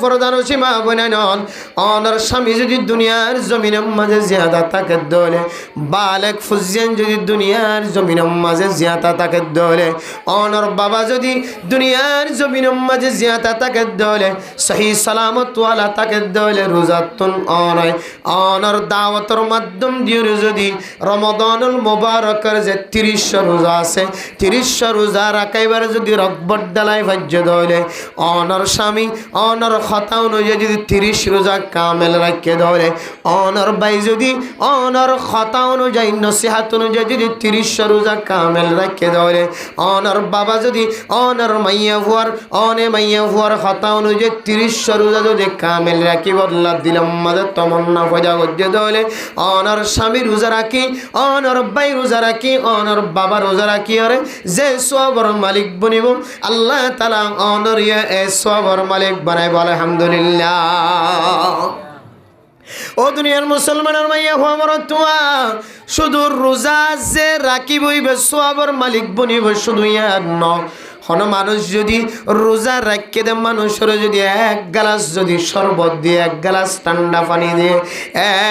প্রধান সীমা বনানন অনর স্বামী যদি দুনিয়ার জমিনের মাঝে জিয়াদা থাকে দলে বালেক ফুজিয়ান যদি দুনিয়ার জমিনের মাঝে জিয়াদা থাকে দলে অনর বাবা যদি দুনিয়ার জমিনের মাঝে জিয়াদা থাকে দলে সহি সালামত ওয়ালা থাকে দলে রোজাতুন অনয় অনর দাওয়াতের মাধ্যম দিয়ে যদি রমাদানুল মুবারকের যে 30 রোজা আছে 30 রোজা রাখাইবার যদি রকবত ডালাই ভাজ্য দলে অনর স্বামী অনর কথা অনুযায়ী যদি 30 রোজা কামেল রাখে ধরে অনর ভাই যদি অনর কথা অনুযায়ী নসিহাত অনুযায়ী যদি 30 রোজা কামেল রাখে ধরে অনর বাবা যদি অনর মাইয়া হুয়ার কথা অনুযায়ী 30 রোজা যদি কামেল রাখি বদলা দিলাম মাঝে তমন্না ফজা গজ্জে ধরে অনর স্বামী রোজা রাখি অনর ভাই রোজা রাখি অনর বাবা রোজা রাখি আরে যে সবর মালিক বনিব আল্লাহ তাআলা অনর এ সবর মালিক বানাই বলে আলহামদুলিল্লাহ। ও দুনিয়ার মুসলমানের মাইয়া হওয়া তোয়া শুধু রোজা যে রাখিবই বে সবর মালিক বনিব শুধু ইয়ার ন হন মানুষ যদি রোজা রাখে দে মানুষের যদি 1 গ্লাস যদি শরবত দিয়ে 1 গ্লাস ঠান্ডা পানি দিয়ে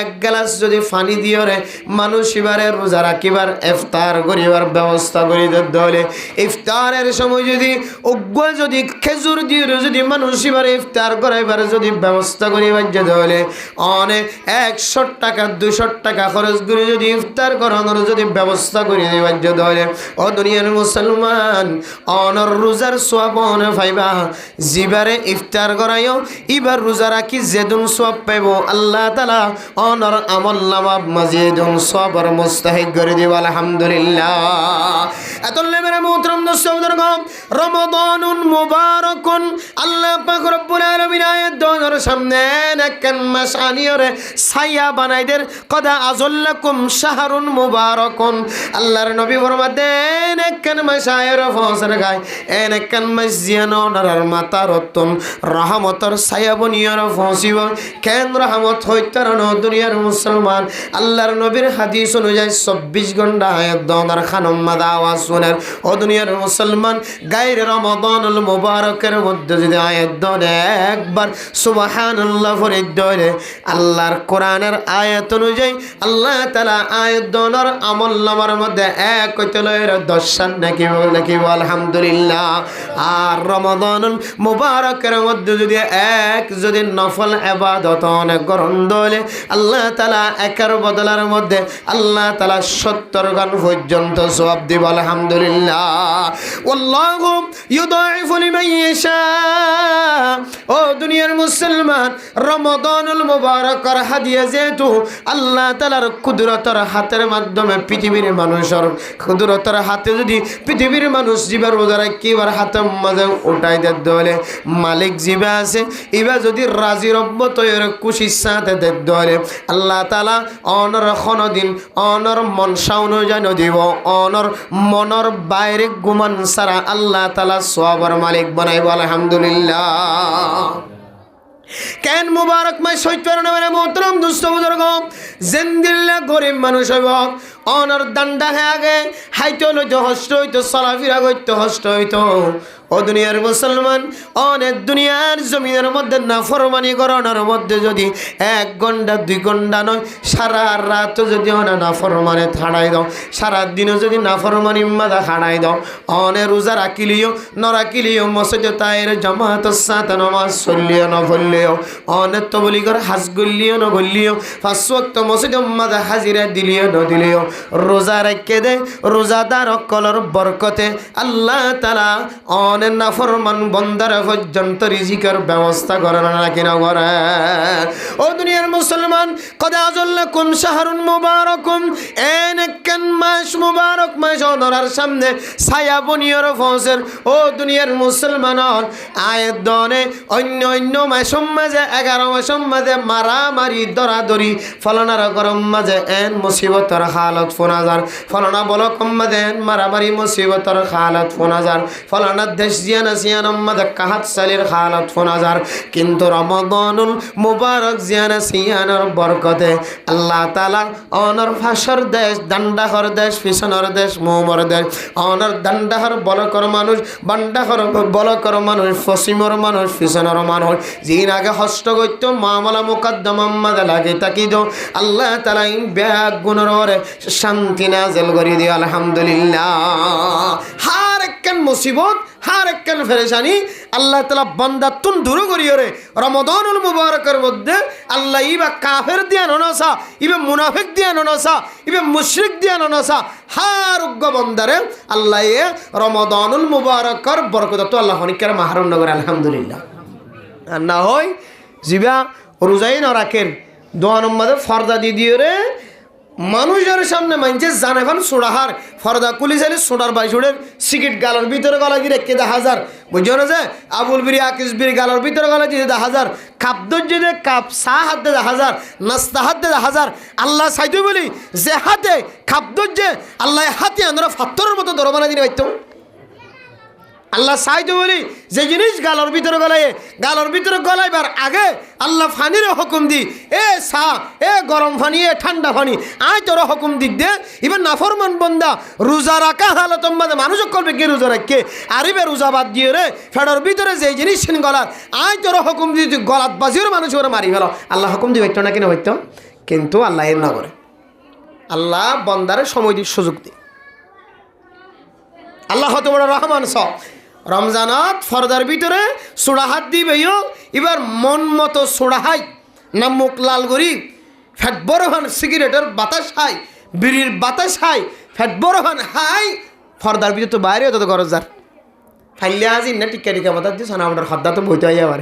1 গ্লাস যদি পানি দিয়ে রে মানুষ এবারে রোজা রাখিবার ইফতার করিবার ব্যবস্থা করে দলে ইফতারের সময় যদি উগ্র যদি খেজুর দিয়ে যদি মানুষ এবারে ইফতার করাইবার যদি ব্যবস্থা করিবার দলে অনেক 100 টাকা 200 টাকা খরচ করে যদি ইফতার করানোর যদি ব্যবস্থা করে দেবার দলে ও দুনিয়ার মুসলমান রোজার সোয়াব পাইবা জিবারে ইফতার করাইও এবার রোজা রাখি যেদিন সোয়াব পাইব আল্লাহ তাআলা অনর আমল নামা মাজিদুন সবর মুস্তাহিক করে দিব আলহামদুলিল্লাহ। এতলে মেরে মুহতারাম দর্শকগণ রমাদানুন মুবারাকুন আল্লাহ পাক রব্বুল আলামিন আয়াত দোনের সামনে নাকান মাস আনিয়রে ছায়া বানাইদের কদা আযাল্লাকুম শাহরুন মুবারাকুন আল্লাহর নবী ফরমাতেন নাকান মাস আয়ের ফসর গায় এনেকান মাজিয়ানো নারার মাতারতন রহমতর ছায়া বনিয়র ফসিব কেন রহমত হইতার ন দুনিয়ার মুসলমান আল্লাহর নবীর হাদিস অনুযায়ী 24 ঘন্টা আয়াত দোনের খানম মাদা আওয়াজ শুনেন ও দুনিয়ার মুসলমান গায়রে রমাদানুল মুবারকের মধ্যে যদি আয়াত দোনে একবার সুবহানাল্লাহ পড়ে দলে আল্লাহর কোরআনের আয়াত অনুযায়ী আল্লাহ তাআলা আয়াত দোনের আমল নামার মধ্যে এক হইতে লয়ের 10 নাকি বলে কি আলহামদুলিল্লাহ। আর রমাদানুল মুবারকের মধ্যে যদি যদি নফল ইবাদত অনেক গ্রহণ দলে আল্লাহ তাআলা একের বদলার মধ্যে আল্লাহ তাআলা 70 গান পর্যন্ত সওয়াব দিব আলহামদুলিল্লাহ। আল্লাহু ইউদাইফু লিমান ইয়াশা। ও দুনিয়ার মুসলমান রমাদানুল মুবারকের হাদিয়া যেহেতু আল্লাহ তাআলার কুদরতের হাতের মাধ্যমে পৃথিবীর মানুষের কুদরতের হাতে যদি পৃথিবীর মানুষ জীবা রোজা রাখিবার হাতের মাঝে উঠাই দে দলে মালিক জীবা আছে এবার যদি রাজি রব্ব তৈর খুশির সাথে দে দলে আল্লাহ তাআলা অনর দিন অনর মনসা অনুযায়ী দিব অনর মনর বাইরে গুমান সারা আল্লাহ তাআলা সওয়াবের মালিক বানাইব আলহামদুলিল্লাহ। কেন মুবারক মাস হইতার না মোহতরম দুস্থ বুজুর্গ জিন্দিল্লা গরিব মানুষ হইব অনর দান্ডা আগে হাইতে লইতে হষ্ট হইতো চলাফেরা করতে হষ্ট হইতো ও দুনিয়ার মুসলমান অনেক দুনিয়ার জমিনের মধ্যে নাফরমানি করানোর মধ্যে যদি 1 ঘন্টা 2 ঘন্টা নয় সারা রাত যদি নাফরমানে থাড়াই দাও সারা দিনও যদি নাফরমানি মাদা খাড়াই দাও অনেক রোজা রাখিলিও নরাখিলিও মসজিদে তাইর জামাতের সাথে নামাজ চললিও না ভরলিও অনেক তো বলি করে হাজ গলিও না গলিও 5 ওয়াক্ত মসজিদে মাদা হাজিরা দিলিও না দিলিও রোজা রেখে দে রোজাদার কলর বরকতে আল্লাহ তাআলা অনেক নাফরমান বন্দার পর্যন্ত রিজিকের ব্যবস্থা করে না কিনা করে। ও দুনিয়ার মুসলমান কদ আযাল্লাকুম শাহরুন মুবারাকুম এনেকান মাস মুবারক মাস অনরার সামনে ছায়া বনিয়র ফসের ও দুনিয়ার মুসলমান আয়াত দনে অন্য মাসের মাঝে 11 মাসের মাঝে মারামারি দরাদরি ফলনার গরম মাঝে এন মুসিবতর হালত ফোনাজার ফলনা বলকম মাঝে মারামারি মুসিবতর হালত ফোনাজার ফলনা দেশ জিয়ানা সিয়ানার মাঝে কাহাত সালের হালত ফোনাজার কিন্তু রমাদানুল মুবারক জিয়ানা সিয়ানার বরকতে আল্লাহ তাআলা অনর ফাঁসর দেশ দান্ডাহর দেশ পিছনের দেশ মোমর দেশ অনর দান্ডাহর বলকর মানুষ বান্ডাহর বলকর মানুষ পশ্চিমর মানুষ পিছনের মানুষ জিন আগে হস্ত করত মামলা মুকদ্দমা মাঝে লাগে তাকি দো আল্লাহ তাআলা ইন ব্যাগ গুণর শান্তি নাযিল করে দিও আলহামদুলিল্লাহ হার একখান মুসিবত হার একখান ফেরেশানি আল্লাহ তাআলা বান্দা তুন দূর করিও রে রমাদানুল মুবারকের মধ্যে আল্লাহ ইবা কাফের দিয়া ননসা ইবা মুনাফিক দিয়া ননসা ইবা মুশরিক দিয়া ননসা হার উগ্গ বান্দারে আল্লাহ এ রমাদানুল মুবারকের বরকত তো আল্লাহ হনিকার মাহরুম নগর আলহামদুলিল্লাহ আর না হয় জিবা রোজাই না রাখেন দোয়া নম্বরে ফর্দা দি দিও রে মানুষের সামনে মানছে জানেফান সোড়াহার ফর্দা কুলি চাইলে সোড়ার বাইশুড়ের সিকিট গালার ভিতরে গলা দিয়ে রেখে 10,000 বুঝছো না যে আবুল বিরি আকিস বিরি গালার ভিতরে গলা দিয়ে 10,000 কাপ দর্জিদে কাপ চা হাত দে 10,000 নাস্তা হাত দে 10,000 আল্লাহ চাইতে বলি যে হাতে কাপ দর্জে আল্লাহ হাতে আমরা ফাত্তরের মতো দরবানা দিনে পাইতাম আল্লাহ চাইতে বলি যে জিনিস গালর ভিতরে গলাইবার আগে আল্লাহ ফানির হুকুম দি এ চা এ গরম পানি এ ঠান্ডা পানি আয় তোর হুকুম দিক দে এবার নাফরমান বন্দা রোজা রাখা হালত মানুষ করবে কি রোজা রাখে আরিবে রোজা বাদ দিয়ে রে ফেডর ভিতরে যে জিনিস গলার আয় তোর হুকুম দি তুই গলাত বাজিও মানুষ ওরা মারি ফেল আল্লাহ হুকুম দি হইতো না কিনা হইতো কিন্তু আল্লাহ এর না করে আল্লাহ বন্দারে সময় দিয়ে সুযোগ দি আল্লাহ হতে বড় রহমান সব রমজানত ফরদার ভিতরে সোড়া হাত দিবেও এবার মন মতো সোড়া হাই না মুখ লাল করি ফ্যাট বড় হান সিগারেটের বাতাস হাই বিড়ির বাতাস হাই ফ্যাট বড় হান হাই ফরদার ভিতরে তো বাইরে হতো গরজ যার ফাইলে আজি না টিকা বাতাস দিস না আমার খদ্দা তো বইতে হয় আবার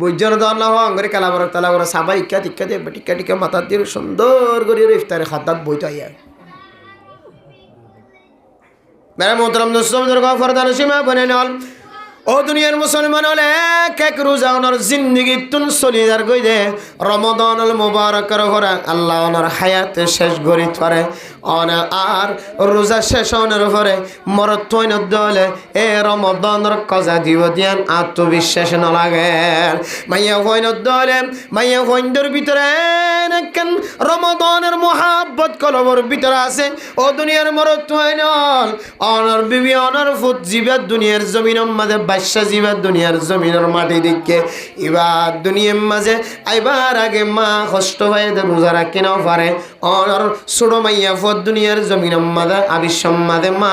বৈজন দল আঙ্গরে কালাবর তালাবর সাবা ইকা টিকা দিয়ে টিকা মাথা দিয়ে সুন্দর করে ইফতারে খদ্দাত বইতে হয় मेरा मोहतरम दोस्तों बुजुर्गों फरदान सीमा बने नल ओ दुनियार मुसलमान हल एक एक रोजा ओनर जिंदगी तुन सलिदार गई दे रमदानुल मुबारकर हरा अल्लाह ओनर हायात शेष गरी थरे ओन आर रोजा शेष ओनर हरे मरतोइन दले ए रमदानर कजा दिव दियान आत्मविश्वास न लागे माइया होइन दले माइया होइंदर ভিতরে নেকেন রমাদানের মোহাব্বত কলবর ভিতরে আছে ও দুনিয়ার মরতোइन ওনর বিবি ওনর ফুত জিবাত দুনিয়ার জমিনের মাঝে বাদশা জিবাত দুনিয়ার জমিনের মাটি দিকে এবার দুনিয়ার মাঝে আইবার আগে মা কষ্ট হয়ে রোজা রাখি নাও পারে ওনর ছোট মাইয়া ফুত দুনিয়ার জমিনের মাঝে আবিশ্বর মাঝে মা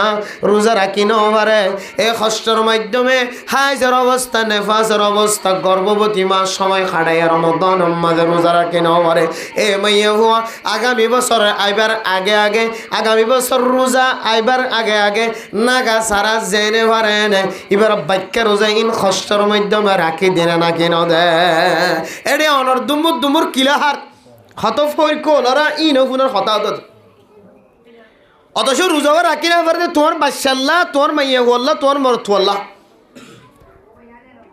রোজা রাখি নাও পারে এই কষ্টের মাধ্যমে হাইজের অবস্থা নেফাসের অবস্থা গর্ভবতী মা সময় খাড়াই রমাদানের মাঝে রোজা রাখি নাও পারে এ মাইয়া হুয়া আগামী বছর আইবার আগে আগে আগামী বছর রোজা আইবার আগে আগে নাগা সারা জেনে পারে না এবার বাক্য রোজা ইন কষ্টের মাধ্যমে রাখি দেনা না কেন দে এডে অনর দুমুর কিলাহার হত ফইর কোলরা ইন ফুনের কথা হতো অথচ রোজা রাখি না পারে তোমার বাদশাল্লাহ তোমার মাইয়া আল্লাহ তোমার মরতু আল্লাহ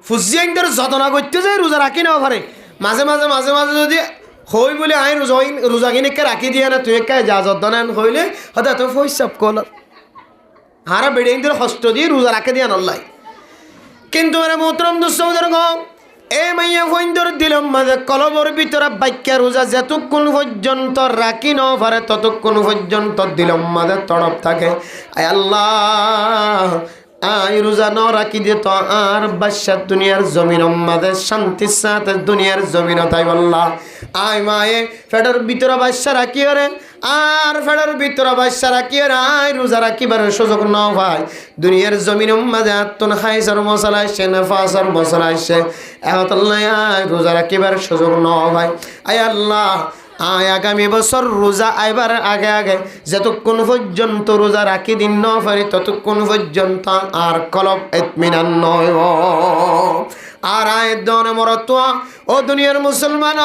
ফুজিয়াইনদের যতনা করতে যায় রোজা রাখি না পারে মাঝে যদি হই বলে আই রোজা কিনে রাখি দিয়া না তুই একা যা যদ্দান হইলে হয়তো এত পয়সা কলার হারা বেড়ে কষ্ট দিয়ে রোজা রাখে দিয়া নল্লাই কিন্তু এরা মোহতরম দুঃসমুদের গম এ মাইয়া ফইন্দর দিলাম মাঝে কলবর ভিতরে বাক্যা রোজা যতক্ষণ পর্যন্ত রাখি ন পারে ততক্ষণ পর্যন্ত দিলাম মাঝে তড়প থাকে আয় আল্লাহ আই রোজা ন রাখি দে তো আর বাদশা দুনিয়ার জমিন মাঝে শান্তির সাথে দুনিয়ার জমিন তাই বললা আয় মায়ে ফেডার ভিতরে বাদশা রাখি রে আর ফেডার ভিতরে বাদশা রাখি রে আয় রোজা রাখিবার সুযোগ ন ভাই দুনিয়ার জমিন মাঝে আত্মন খাইসার মশলা আসছে নেফাসার মশলা আসছে এহতাল্লাহ আয় রোজা রাখিবার সুযোগ ন ভাই আয় আল্লাহ আয় আগামী বছর রোজা আইবার আগে আগে যতক্ষণ পর্যন্ত রোজা রাখি দিন ন পারি ততক্ষণ পর্যন্ত আর কলব ইতমিনান নয় আর আয় দন মরতোয়া ও দুনিয়ার মুসলমান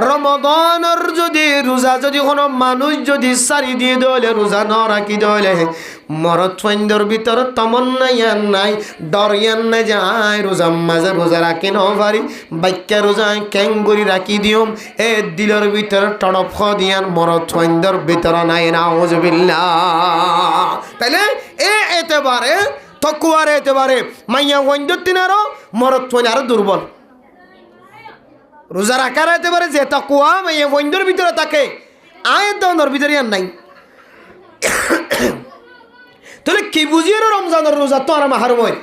রমাদানের যদি রোজা যদি কোনো মানুষ যদি সারি দিয়ে দলে রোজা ন রাখি দলে মরত ফাইন্দর ভিতর তমন্নাইয়ান নাই ডরিয়ান না যায় রোজা মাঝে রোজা রাখি ন পারি বাক্যা রোজা ক্যাঙ্গুরি রাখি দিও এ দিলের ভিতর টনফ দিয়ান মরত ফাইন্দর ভিতর নাই নাউজুবিল্লাহ তাহলে এতেবারে তকুয়ার এতেবারে মাইয়া ওয়াইন্দতিন আরো মরত ফোন আরো দুর্বল রোজা রাখার এতেবারে যে তকুয়া মাইয়া ওয়াইন্দর ভিতরে থাকে আয়ের দন্দর ভিতরে আর নাই তাহলে কি বুঝিয়ে রমজানের রোজা তো আর মাহার বই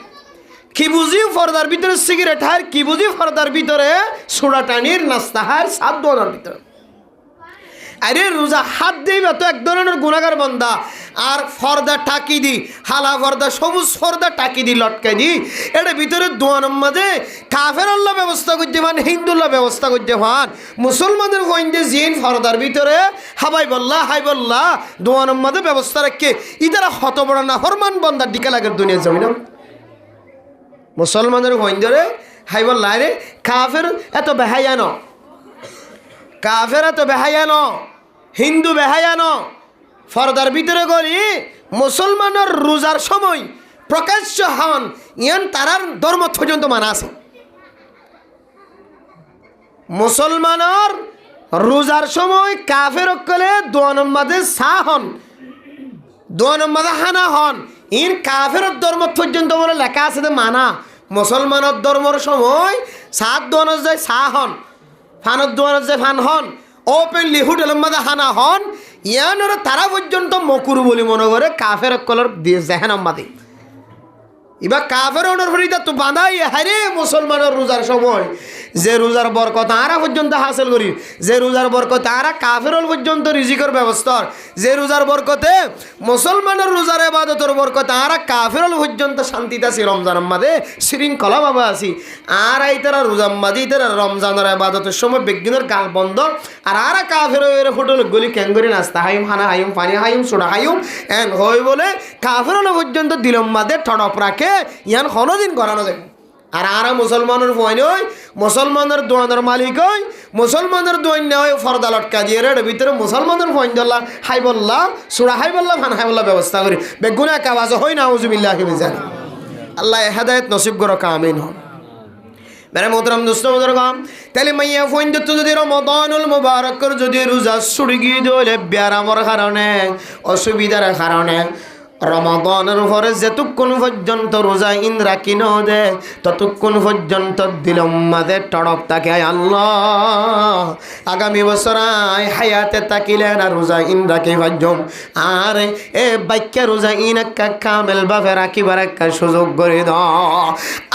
কি বুঝি ফর্দার ভিতরে সিগারেট হার কি বুঝি ফর্দার ভিতরে সোডা টানির নাস্তা হার সাত দোনার ভিতরে আরে রোজা হাত দিবা তো এক ধরনের গুনাহগার বান্দা আর ফর্দা টাকি দি হালা ফর্দা সবুজ ফর্দা টাকি দি লটকাই দি এটা ভিতরে দোয়ানোর মাঝে কাফেরুল্লাহ ব্যবস্থা করতে পান হিন্দুল্লাহ ব্যবস্থা করতে পান মুসলমানের কইন্দে জিন ফর্দার ভিতরে হাবাই বল্লা দোয়ানোর মাঝে ব্যবস্থা রাখে ইদারা হত বড় না ফরমান বান্দার দিকে লাগে দুনিয়া জমিন মুসলমানের কইন্দরে হাই বল্লা রে কাফের এত বেহায়ানো কাফের এত বেহায়ানো হিন্দু বেহায়ানো ফরদার ভিতরে গলি মুসলমানের রোজার সময় প্রকাশ্য হন ইয়ান তারার ধর্ম পর্যন্ত মানা আছে মুসলমানের রোজার সময় কাফের অকলে দোয়ানোর মাঝে সা হন দোয়ানোর মাঝে হানা হন ইন কাফের ধর্ম পর্যন্ত বলে লেখা আছে মানা মুসলমানের ধর্মর সময় সাত দোয়ানোর যায় সা হন ফানত দোয়ানোর যায় ফান হন ওপেনলি হোটেলের মধ্যে হানা হন ইয়ানোর তারা পর্যন্ত মকুর বলি মনে করে কাফের কলর দিয়ে জেহানাম বাদে এবার কাফের অনুভূতিটা তো বাঁধাই হারে মুসলমানের রোজার সময় যে রোজার বরকত আরা পর্যন্ত হাসিল করি যে রোজার বরকত আরা কাফেরল পর্যন্ত রিজিকের ব্যবস্থা যে রোজার বরকতে মুসলমানের রোজার ইবাদতের বরকত আরা কাফেরল পর্যন্ত শান্তিতে আছি রমজানের মাঝে শৃঙ্খলা ভাবে আছি আর এই তারা রোজার মাঝে তারা রমজানের ইবাদতের সময় বিজ্ঞানের গাল বন্ধ আর আরা কাফের হোটেল গলি ক্যাঙ্গরি নাস্তা হাইম হানা হাইম পানি হাইম সোডা হাইম এন হই বলে কাফেরল পর্যন্ত দিলম মাঝে ঠড়প রাখে ইয়ান কোনোদিন করানো যায় আর আরা মুসলমানের ফোন ওই মুসলমানের দোয়ানের মালিক ওই মুসলমানের দোয়ান নেওয়া ফর্দা লটকা দিয়ে রেড ভিতরে মুসলমানের ফোন দল্লা হাই বল্লা সুরা হাই বল্লা ফান হাই বল্লা ব্যবস্থা করি বেগুনা কাবাজ হই না আউযুবিল্লাহি মিনাশ শাইতানির আল্লাহ হেদায়েত নসিব করো আমিন হন মেরে মোহতরম দোস্ত বুজুর্গাম তাহলে মাইয়া ফোন দিত যদি রমাদানুল মুবারকের যদি রোজা ছুড়ি গিয়ে দিলে ব্যারামর কারণে অসুবিধার কারণে রমাদানের পরে যেতক্ষণ পর্যন্ত রোজা ইন্দ্রা কিনো দে ততক্ষণ পর্যন্ত দিলম মাঝে টড়প তাকে আল্লাহ আগামী বছর হায়াতে তাকিলে না রোজা ইন্দ্রাকে ভাজ্যম আর এ বাক্যা রোজা ইনাক্কা কামেল বাফে রাখিবার একটা সুযোগ করে দ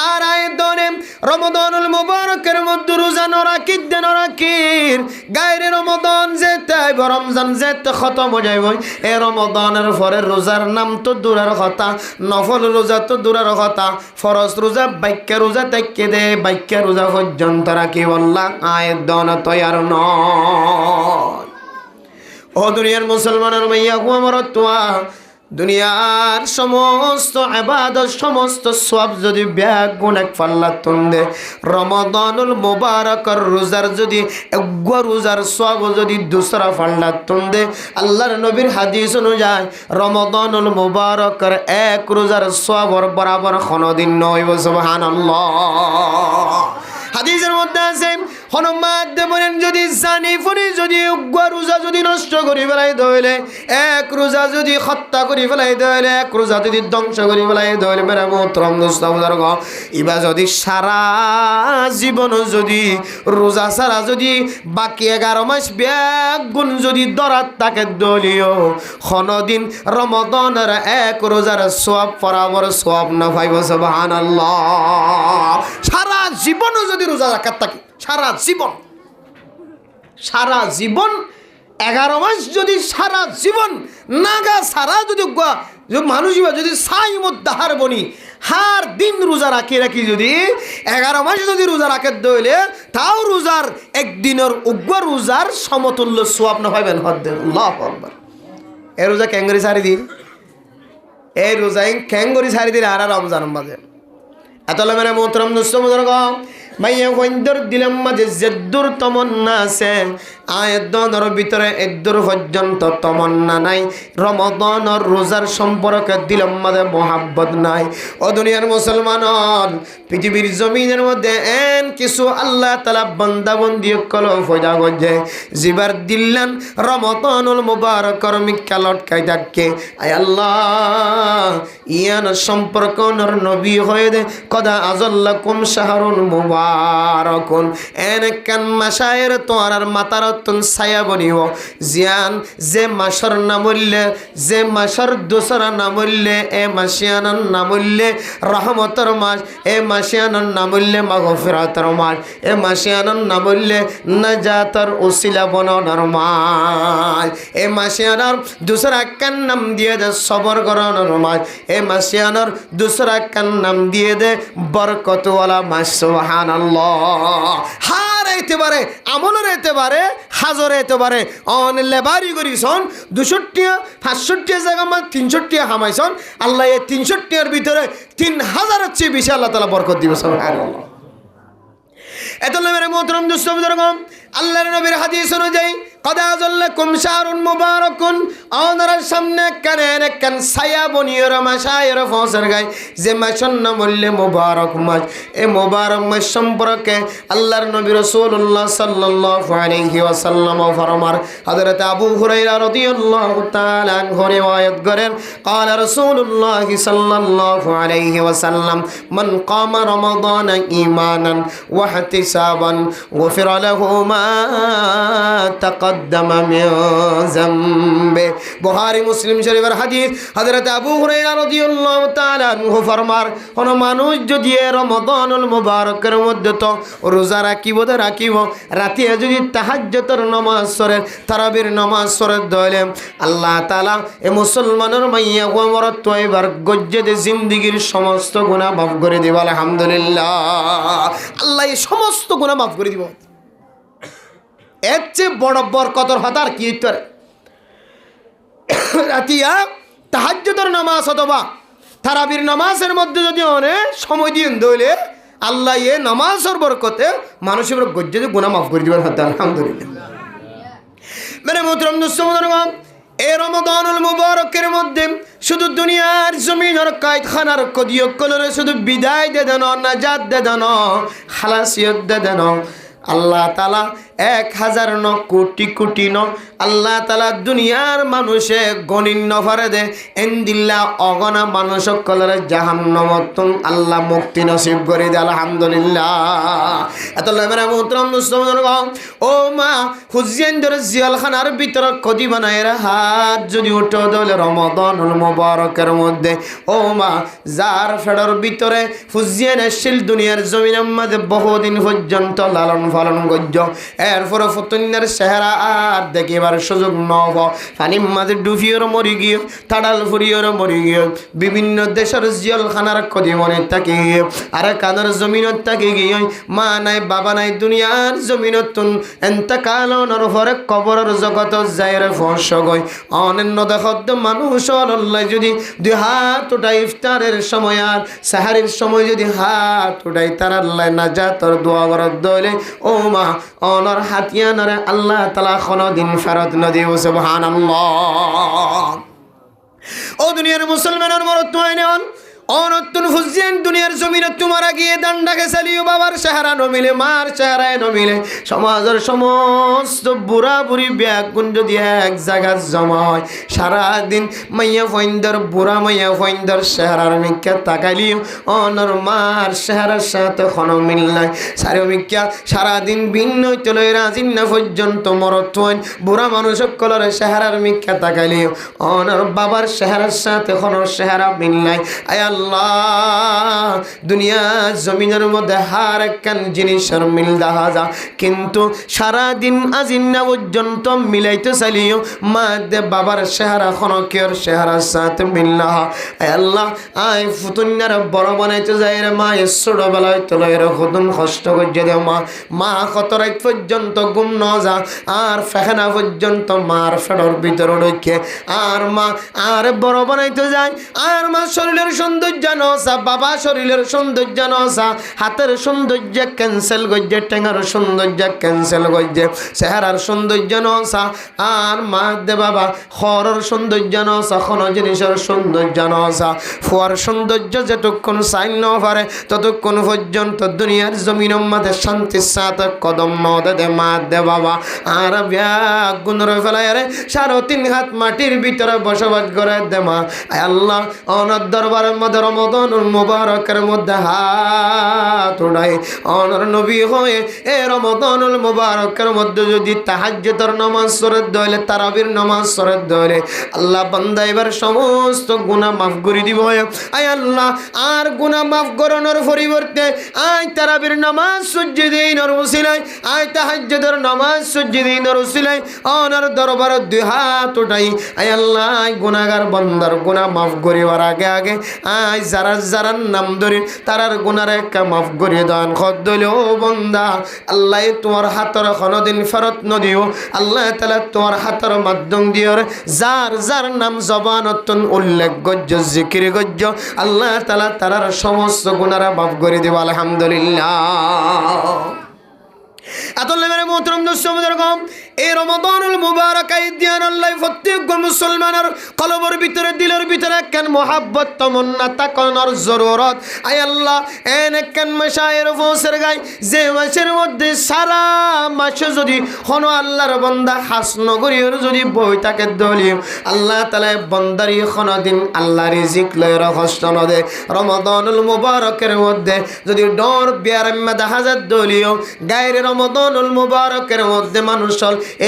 আর আয় দনে রমাদানুল মুবারকের মধ্যে রোজা নরাকির গায়রে রমাদান যেতে রমজান যেতে খতম হয়ে যাইব এ রমাদানের পরে রোজার নাম তো দূরের কথা নফল রোজা তো দূরের কথা ফরজ রোজা বাক্যা রোজা তাইকে দে বাক্যা রোজা পর্যন্ত রাখি বললা আয়ের দন তৈয়ার নয় ও দুনিয়ার মুসলমানের মাইয়া গো আমার তোয়া দুনিয়ার সমস্ত ইবাদত সমস্ত সওয়াব যদি ব্যাগ গুনাহ ফাল্লা তুন্দে রমাদানুল মুবারকের রোজার যদি এক রোজার সওয়াব যদি দুসরা ফাল্লা তুন্দে আল্লাহর নবীর হাদিস অনুযায়ী রমাদানুল মুবারকের এক রোজার সওয়াবর বরাবর কোনদিন নয় সুবহানাল্লাহ হাদিসের মধ্যে আছে হনুমান দেবরেন যদি জানি ফুনি যদি রোজা যদি নষ্ট করি ফেলাই দইলে এক রোজা যদি হত্যা করি ফেলাই দইলে এক রোজা যদি ধ্বংস করি ফেলাই দইলে মেরা মোহতরম দোস্ত বুজুর্গ ইবা যদি সারা জীবন যদি রোজা সারা যদি বাকি 11 মাস ব্যাগ গুণ যদি দরাত তাকে দলিও কোনদিন রমাদানের এক রোজার সওয়াব বরাবর সওয়াব না পাইব সুবহানাল্লাহ সারা জীবন যদি রোজা রাখার থাকে সারা জীবন 11 মাস যদি সারা জীবন নাগা সারা যদি মানুষ যদি সাইমুদ্দাহার বনি হার দিন রোজা রাখি যদি 11 মাস যদি রোজা রাখে দইলে তাও রোজার একদিনের রোজার সমতুল্য সওয়াব না পাইবেন আল্লাহু আকবার এই রোজা ক্যাঙ্গরি সারি দিন এই রোজা ক্যাঙ্গরি সারি দিন আর রমজানের মাঝে এতলে মেরে মোহতরম দোস্ত বুজুর্গ মাইয়া হইন্দর দিলের মাঝে যেদ্দুর তমন্না আছে আয়াতর ভিতরে এদ্দুর পর্যন্ত তমন্না নাই রমাদানের রোজার সম্পর্কে দিলের মাঝে মোহাব্বত নাই ও দুনিয়ার মুসলমান পৃথিবীর জমিনের মধ্যে এন কিছু আল্লাহ তাআলা বান্দা বান্দি কল ফয়দা গজে জিবার দিল্লান রমাদানুল মুবারকর মিক্কা লটকাই থাকে আয় আল্লাহ ইয়ান সম্পর্ক নর নবী হয়ে দে কদা আজাল্লাকুম শাহরুল মুবারাকুন এন কান মাশায়ের তোয়ার মাতারতুন ছায়া বনিব জিয়ান যে মাসর নামুল্লে যে মাসর দোসরা নামুল্লে এ মাসিয়ানার নামুল্লে রহমতের মাস এ মাসিয়ানার নামুল্লে মাগফিরাতের মাস এ মাসিয়ানার নামুল্লে নাজাতের উসিলা বনানোর মাস এ মাসিয়ানার দোসরা কান নাম দিয়ে দে সবর করানোর মাস এ মাসিয়ানার দোসরা কান নাম দিয়ে দে বরকতওয়ালা মাস সুবহানাল্লাহ হার আইতে পারে আমলের আইতে পারে হাজর আইতে পারে অন লেবারি করিছন 265 জায়গা মা 300 হামাইছন আল্লাহ এই 300 এর ভিতরে 3000 এর চেয়ে বেশি আল্লাহ তাআলা বরকত দিবে সুবহানাল্লাহ এত মেরে মোহতরম দোস্ত বুজুর্গণ আল্লাহর নবীর হাদিস অনুযায়ী কদা আযাল্লাকুম শাহরুন মুবারাকুন ওনার সামনে কান ছায়া বনিয়র মাশায়ের ফসর গায় যে মাসের নাম হলো মুবারক মাস এই মুবারক মাস সম্পর্কে আল্লাহর নবী রাসূলুল্লাহ সাল্লাল্লাহু আলাইহি ওয়াসাল্লাম ফরমান হযরত আবু হুরায়রা রাদিয়াল্লাহু তাআলা আনহু রিওয়ায়াত করেন قال رسول الله صلى الله عليه وسلم من قام رمضان ايمانا واحتسابا غفر له ما تقدم من ذنبه বুখারী মুসলিম শরীফের হাদিস হযরত আবু হুরায়রা রাদিয়াল্লাহু তাআলা আনহু ফরমান কোন মানুষ যদি রমাদানুল মুবারকের মধ্যে তো রোজা রাখিব রাতে যদি তাহাজ্জুদের নামাজ পড়ে তারাবির নামাজ পড়ে দলে আল্লাহ তাআলা এই মুসলমানের মাইয়া ওমর তয়বার গজ্জেদে জিন্দেগীর সমস্ত গুনাহ মাফ করে দিবে আলহামদুলিল্লাহ আল্লাহ এই সমস্ত গুনাহ মাফ করে দিব এর চেয়ে বড় বরকতর হতার কি তোর রাতিয়া তাহাজ্জুদের নামাজ অথবা তারাবির নামাজের মধ্যে যদি অনেক সময় দিয়ে দইলে আল্লাহ এ নামাজের বরকতে মানুষের গজ্জেদে গুনাহ মাফ করে দিবেন আলহামদুলিল্লাহ মেরে মোহতরম দোস্তগণ এই রমাদানুল মুবারকের মধ্যে শুধু দুনিয়ার জমিনের কায়খানার কদিয় কলরে শুধু বিদায় দে দেন নাজাত দে দেন খালাসিয়ত দে দেন আল্লাহ তাআলা 1000 ন কোটি কোটি ন আল্লাহ তাআলা দুনিয়ার মানুষে গণিন নফারে দে এন্দিল্লা অগনা মানুষ কলরে জাহান্নামত আল্লাহ মুক্তি নসিব করে দে আলহামদুলিল্লাহ এত লেমেরা মোহতরম মুসলমান ও মা হুজিয়ানদের জিয়ালখানার ভিতর কদি বানায়ের হাত যদি উঠো দলে রমাদানুল মুবারকের মধ্যে ও মা যার ফেডর ভিতরে হুজিয়ান এসেছিল দুনিয়ার জমিনের মধ্যে বহুদিন পর্যন্ত লালন পালন গজ্জ এরপরে ফতুন্নের চেহারা আর দেখিবার সুযোগ নব পানির মাঝে ডুবিওর মরি গিয়ে তাড়াল ফুরিওর মরি গিয়ে বিভিন্ন দেশের জিয়ালখানার কদিমনে থাকি গিয়ে আর কানের জমিনত থাকি গিয়ে মা নাই বাবা নাই দুনিয়ার জমিনত এন্তকালনের পরে কবরের জগত যাইরে ফস গই অনন্য দেখত মানুষ আল্লাহ যদি দুই হাত উঠাই ইফতারের সময় আর সাহারির সময় যদি হাত উঠাই তার আল্লাহ নাজাতর দোয়া করার দলে ও মা অনর হাতিয়ানরে আল্লাহ তাআলা কোনদিন ফেরত নদিও সুবহানাল্লাহ ও দুনিয়ার মুসলমানের মরত হয়ন অনতুন হুজিয়ান দুনিয়ার জমিনে তোমারা গিয়ে দান্ডাকে চালিও বাবার চেহারা নমিলে মার চেহারায় নমিলে সমাজের সমস্ত বুড়া বুড়ি ব্যাগুণ যদি এক জায়গায় জমা হয় সারাদিন মাইয়া ফইন্দর বুড়া মাইয়া ফইন্দর চেহারার মিক্কা তাকাইলিও অনর মার চেহারার সাথে কোনো মিল নাই সারিমিক্কা সারাদিন ভিন্ন চলে রাজিন না পর্যন্ত মরত হইন বুড়া মানুষ কলর চেহারার মিক্কা তাকাইলিও অনর বাবার চেহারার সাথে কোনো চেহারা মিল নাই আল্লাহ দুনিয়া জমিনের মধ্যে হার একখান জিনিসের মিল দেখা যা কিন্তু সারাদিন আজিন্না পর্যন্ত মিলাইতে চালিও মা দে বাবার চেহারা খনকের চেহারার সাথে মিল না আল্লাহ আই ফুতুন্যার বড় বানাইতে যাই রে মা ছোটবেলায় তোলে খুদুন কষ্ট করছে দে মা কত রাত পর্যন্ত ঘুম ন যা আর ফেখানা পর্যন্ত মার ফেডর ভিতরে ঢুকে আর মা আর বড় বানাইতে যায় আর মা শরীরের সুন্দর সৌন্দর্য নসা, বাবা শরীরের সৌন্দর্য নসা, হাতের সৌন্দর্য ক্যান্সেল গজ্জে, টেঙার সৌন্দর্য ক্যান্সেল গজ্জে, চেহারার সৌন্দর্য নসা। আর মা দে বাবা খরর সৌন্দর্য নসা, কোন জিনিসের সৌন্দর্য নসা। ফুয়ার সৌন্দর্য যেটুকুন সাইন ন পারে ততক্ষণ পর্যন্ত দুনিয়ার জমিনের মধ্যে শান্তির সাথে কদম নদে দে মা দে বাবা। আর ব্যাগ গুণর ফেলায় রে 3.5 হাত মাটির ভিতরে বসবাস করে দে মা। আল্লাহ অনার দরবারের মধ্যে রমাদানুল মুবারকের মধ্যে হাত উঠাই অনার নবী হয়ে এ রমাদানুল মুবারকের মধ্যে যদি তাহাজ্জুদের নামাজ পড়ে দইলে, তারাবির নামাজ পড়ে দইলে, আল্লাহ বান্দা এবার সমস্ত গুনাহ মাফ করে দিব। আয় আল্লাহ আর গুনাহ মাফ করানোর পরিবর্তে আয় তারাবির নামাজ সূর্য দিনের উসিলায়, আয় তাহাজ্জুদের নামাজ সূর্য দিনের উসিলায় অনার দরবারে 2 হাত উঠাই। আয় আল্লাহ গুনাহগার বান্দার গুনাহ মাফ করিবার আগে আগে আয় যারা নাম ধরি তারার গুনার একটা মাফ করিয়ে দান খদ দিলে। ও বান্দা আল্লাহ তোমার হাতের কোনদিন ফেরত নদিও, আল্লাহ তাআলা তোমার হাতের মাধ্যম দিয়ে যার নাম জবানতন উল্লেখ গজ্জ জিকির গজ্জ, আল্লাহ তাআলা তারার সমস্ত গুনারা মাফ করে দিব আলহামদুলিল্লাহ। আতলে মেরে মোহতরম দোস্তদের কম এই রমাদানুল মুবারক আইদিয়ান আল্লাহ প্রত্যেক মুসলমানের কলবের ভিতরে দিলের ভিতরে কেন মোহাব্বত তমন্না তাকানোর জরুরত। আয় আল্লাহ এনে কেন মাশায়ের ফসের গায় যে মাসের মধ্যে সারা মাসে যদি কোনো আল্লাহর বান্দা হাসনগরীর যদি বই থাকে দলি, আল্লাহ তাআলা বান্দারি কোনো দিন আল্লাহ রিজিক লয়ের কষ্ট ন দে। রমাদানুল মুবারকের মধ্যে যদি ডর বিয়ারাম্মা দেখা যায় দলিও গায়ের রমাদানুল মুবারকের মধ্যে মানুষ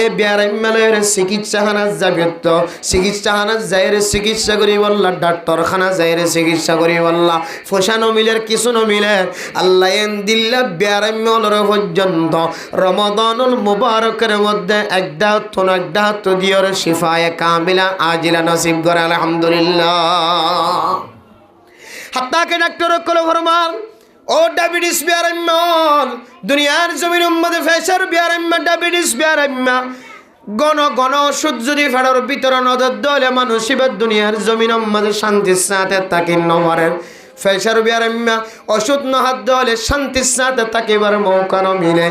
এ বিয়ারাম্মালের চিকিৎসাখানা যাবে, তো চিকিৎসাখানা যাই রে চিকিৎসা করি বললা, ডাক্তারখানা যাই রে চিকিৎসা করি বললা, ফসানো মিলের কিছু নমিলে আল্লাহ এন দিল্লা বিয়ারাম্মালের পর্যন্ত রমাদানুল মুবারকের মধ্যে একটা তো দিয়র শিফায়ে কামিলা আজিলা নসিব করে আলহামদুলিল্লাহ। হাত্তাকে ডাক্তার কল ফরমান ও ডায়াবেটিস বিয়ারাম্মাল, দুনিয়ার জমিনের মধ্যে ফেসার বিয়ারাম্মা, ডায়াবেটিস বিয়ারাম্মা, গণ ওষুধ যদি ফেরার ভিতরে নজর দলে মানুষ এবার দুনিয়ার জমিনের মধ্যে শান্তির সাথে তাকে নমারের। ফেসার বিয়ারাম্মা ওষুধ নহাত দলে শান্তির সাথে তাকে এবার মৌকা মিলে।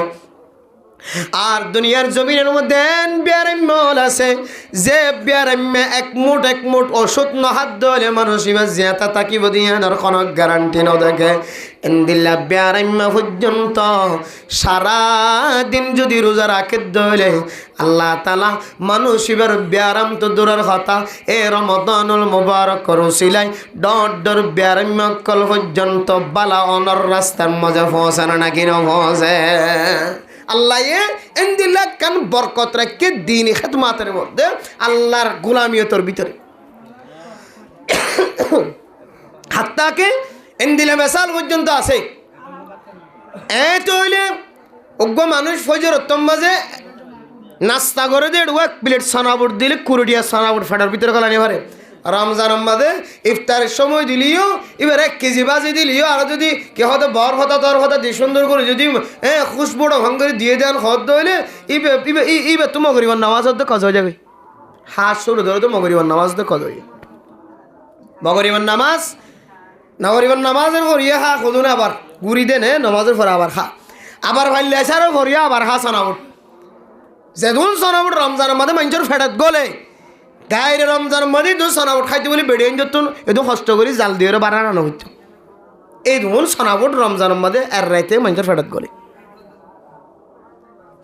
আর দুনিয়ার জমিনের মধ্যে বিয়ারাম্মল আছে যে বিয়ারাম্মা এক মুঠ ওষুধ নহাত দলে মানুষ এবার জিয়াতা তাকিব দিয়ানোর কোনো গ্যারান্টি ন দেখে। ইন্দিল্লা বিয়ারাম্মা পর্যন্ত সারা দিন যদি রোজা রাখে দলে আল্লাহ তাআলা মানুষ এবার বিয়ারাম তো দূরের কথা এ রমাদানুল মুবারক রসিলাই ডর বিয়ারাম্মা কল পর্যন্ত বালা অনর রাস্তার মজা পৌঁছানো নাকি ন পৌঁছে। আল্লাহ এন্দিল্লা কান বরকত রাখে দিন খেদমাতের মধ্যে আল্লাহর গোলামিয়তর ভিতরে হাত্তাকে এন্দিলা মেসাল পর্যন্ত আছে। এত হইলে অজ্ঞ মানুষ ফজর উত্তম বাজে নাস্তা করে দিয়ে 1 প্লেট সানাবুট দিলে কুরুটিয়া সানাবুট ফেটার ভিতরে গলানি পারে। রমজান মাদে ইফতারের সময় দিলিও এবার 1 কেজি বাজি দিলিও, আর যদি কে হয়তো বর হতা তর হতা দিয়ে সুন্দর করে যদি খুশবুটা ভাঙ করে দিয়ে দেন হদ হইলে ইবে তো মগরিবার নামাজ হতে কজ হয়ে যাবে। হাত শুরু ধরে তো মগরিবার নামাজ তো কজ হয়ে মগরিবার নামাজের ভরিয়া খা খুদুন, আবার গুড়ি দেন নামাজের পরে আবার খা, আবার ভাই লেসারও ভরিয়া আবার খা সনাবুট। যেদুন সনাবুট রমজানের মাঝে মানুষের ফেটাত গলে গায়ের রমজানের মাঝে দু সনাবুট খাইতে বলে বেড়ে যেতুন এদু কষ্ট করে জাল দিয়ে বাড়ানো হইতো। এই ধুন সনাবুট রমজানের মাঝে এর রাইতে মানুষের ফেটাত গলে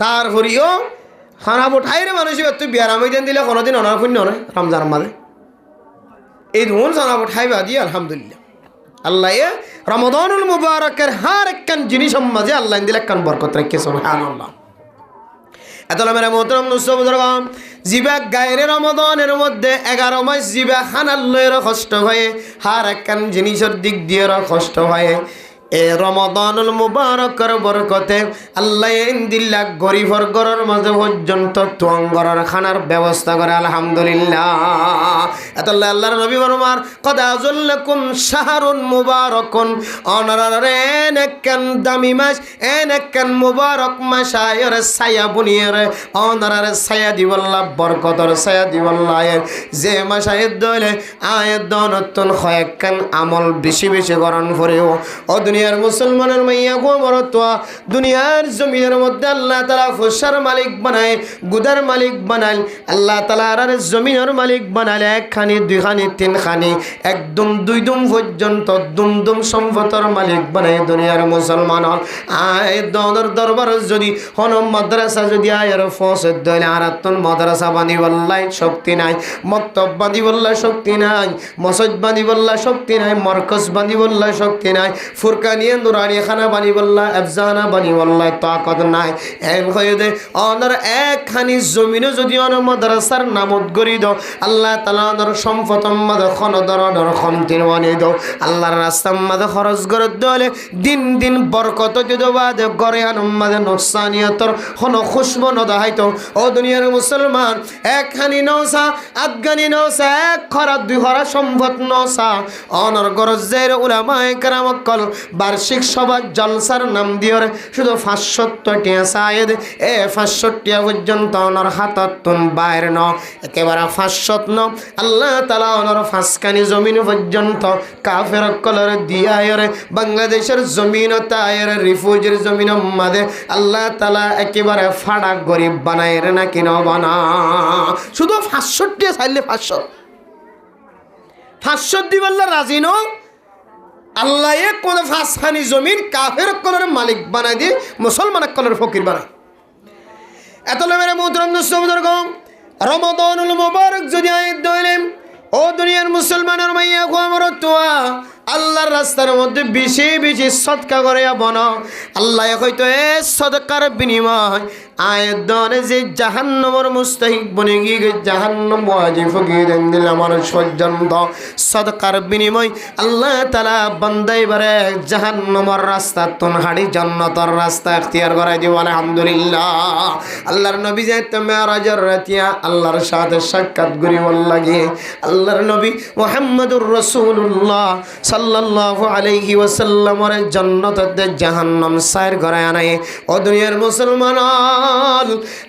তার ভরিও সনাবুট হাইরে মানুষ তুই বিয়ারামি দেন দিলে কোনোদিন অনার পুণ্য নয় রমজানের মাঝে এই ধুন সনাবুট খাইবা দিয়ে আলহামদুলিল্লাহ। আল্লাহ রমাদানুল মুবারকের হার একখান জিনিস মাঝে আল্লাহ দিলে একখান বরকত রাখে সুবহানাল্লাহ। এতলা মেরা মোহতরম নুসবুজুরগাম জিবা গায়ের রমাদানের মধ্যে 11 মাস জিবা খানার লয়ের কষ্ট হয়, হার একখান জিনিসের দিক দিয়ে কষ্ট হয়। এ রমাদানুল মুবারকের বরকতে আল্লাহ ইনদিল্লা গরিবর ঘরের মাঝে পর্যন্ত তুয়াঙ্গরের খানার ব্যবস্থা করে আলহামদুলিল্লাহ। এতলে আল্লাহর নবী ফরমার কদ আযল্লাকুম শাহরুন মুবারাকুন, অনারে নেকান দামি মাস এনেকান মুবারক মাস আয়ের ছায়া বুনিয়ের অনারে ছায়া দিবল্লাহ বরকতর ছায়া দিবল্লাহ যে মাস আয়ের দলে আয়ের দনতন কয়েকখান আমল বেশি বেশি করণ করেও ও দুনিয়ার মুসলমানের মাইয়া গো মরতোয়া দুনিয়ার জমিনের মধ্যে আল্লাহ তাআলা ফুসার মালিক বানায়, গুদার মালিক বানাল আল্লাহ তাআলা আর জমিনের মালিক বানালে একখানি দুইখানি তিনখানি একদম দুইদম পর্যন্ত দুমদুম সম্পদের মালিক বানায় দুনিয়ার মুসলমান। আয় দনের দরবার যদি হন মাদ্রাসা যদি আয়ের ফসদ দলে আরাতন মাদ্রাসা বানি বললাই শক্তি নাই, মক্তব বাঁধি বললাই শক্তি নাই, মসজিদ বাঁধি বললাই শক্তি নাই, মরকজ বাঁধি বললাই শক্তি নাই, ফুরকানিয়া নুরানি খানা বানি বললা আফজানা বানি বললাই তাকত নাই। এম হয়ে দে অনর একখানি জমিনে যদি অন মাদ্রাসার নামত গড়ি দাও আল্লাহ তাআলা অনর সম্পদ মাদ খন দরদর খমতির বানি দাও আল্লাহর রাস্তা মাদ খরচ করে দলে দিন দিন বরকত যদি বাদ গরে আনমাদ নকসানিয়তর খন খুশবু নদাহাইতো। ও দুনিয়ার মুসলমান একখানি নৌসা আফগানি নৌসা এক খরা দুই খরা সম্পদ নৌসা অনর গরজের উলামায়ে কেরাম কল বার্ষিক সভা জলসার নাম দিওর শুধু 570 টিয়া সায়েদ এ 500 টিয়া পর্যন্ত অনর হাতত তুন বাইর ন একেবারে 500 ন আল্লাহ তাআলা অনর ফাঁসকানি জমিন পর্যন্ত কাফের কলর দিয়ায়রে বাংলাদেশের জমিন তায়ের রিফিউজির জমিন মাদে আল্লাহ তাআলা একেবারে ফাড়া গরিব বানায় রে না কিনা বানা শুধু 500 টিয়া চাইলে 500 দিবল্লা রাজি ন আল্লাহ এক কোন ফাঁসখানি জমিন কাফের কলর মালিক বানাই দিয়ে মুসলমান কলর ফকির বানায়। এত মেরে মোহতরম দোস্তবুজুর্গ রমাদানুল মুবারক যদি আয়াত দইলেন ও দুনিয়ার মুসলমানের মাইয়া গো আমার তোয়া আল্লাহর রাস্তার মধ্যে বেশি বেশি সদকা করে বনো আল্লাহ হয়তো এ সদকার বিনিময় আয়াত দনে যে জাহান্নামের মুস্তাহিক বনে গিয়ে জাহান্নাম ওয়াজিব ফকির দিল আমার পর্যন্ত সদকার বিনিময় আল্লাহ তাআলা বান্দাই বারে জাহান্নামের রাস্তা তুন হাড়ি জান্নাতের রাস্তা ইখতিয়ার করাই দিব আলহামদুলিল্লাহ। আল্লাহর নবী যাইতে মেরাজের রাতিয়া আল্লাহর সাথে সাক্ষাৎ করিবার লাগে আল্লাহর নবী মুহাম্মদুর রাসূলুল্লাহ সাল্লাল্লাহু আলাইহি ওয়াসাল্লামের জান্নাতে জাহান্নাম সাইর করে আনায়। ও দুনিয়ার মুসলমান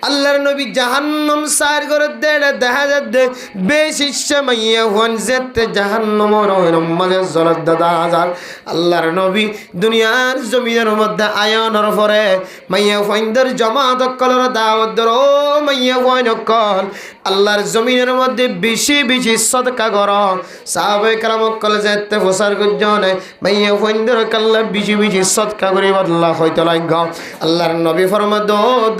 আল্লাহর নবী জাহান্নাম সাইর করে দেড় দেখা যাচ্ছে বেশি সময় হন যেতে জাহান্নামের মধ্যে জলত দাদা হাজার আল্লাহর নবী দুনিয়ার জমিনের মধ্যে আয়নের পরে মাইয়া ফাইন্দার জমাত কলর দাওয়াত ধরো মাইয়া ফাইন কল আল্লাহর জমিনের মধ্যে বেশি বেশি সদকা করো সাহাবায়ে কেরাম কল যেতে ফসার গুজনে মাইয়া ফাইন্দার কল্লা বেশি বেশি সদকা করে আল্লাহ হয়তো লাগা আল্লাহর নবী ফরমাদ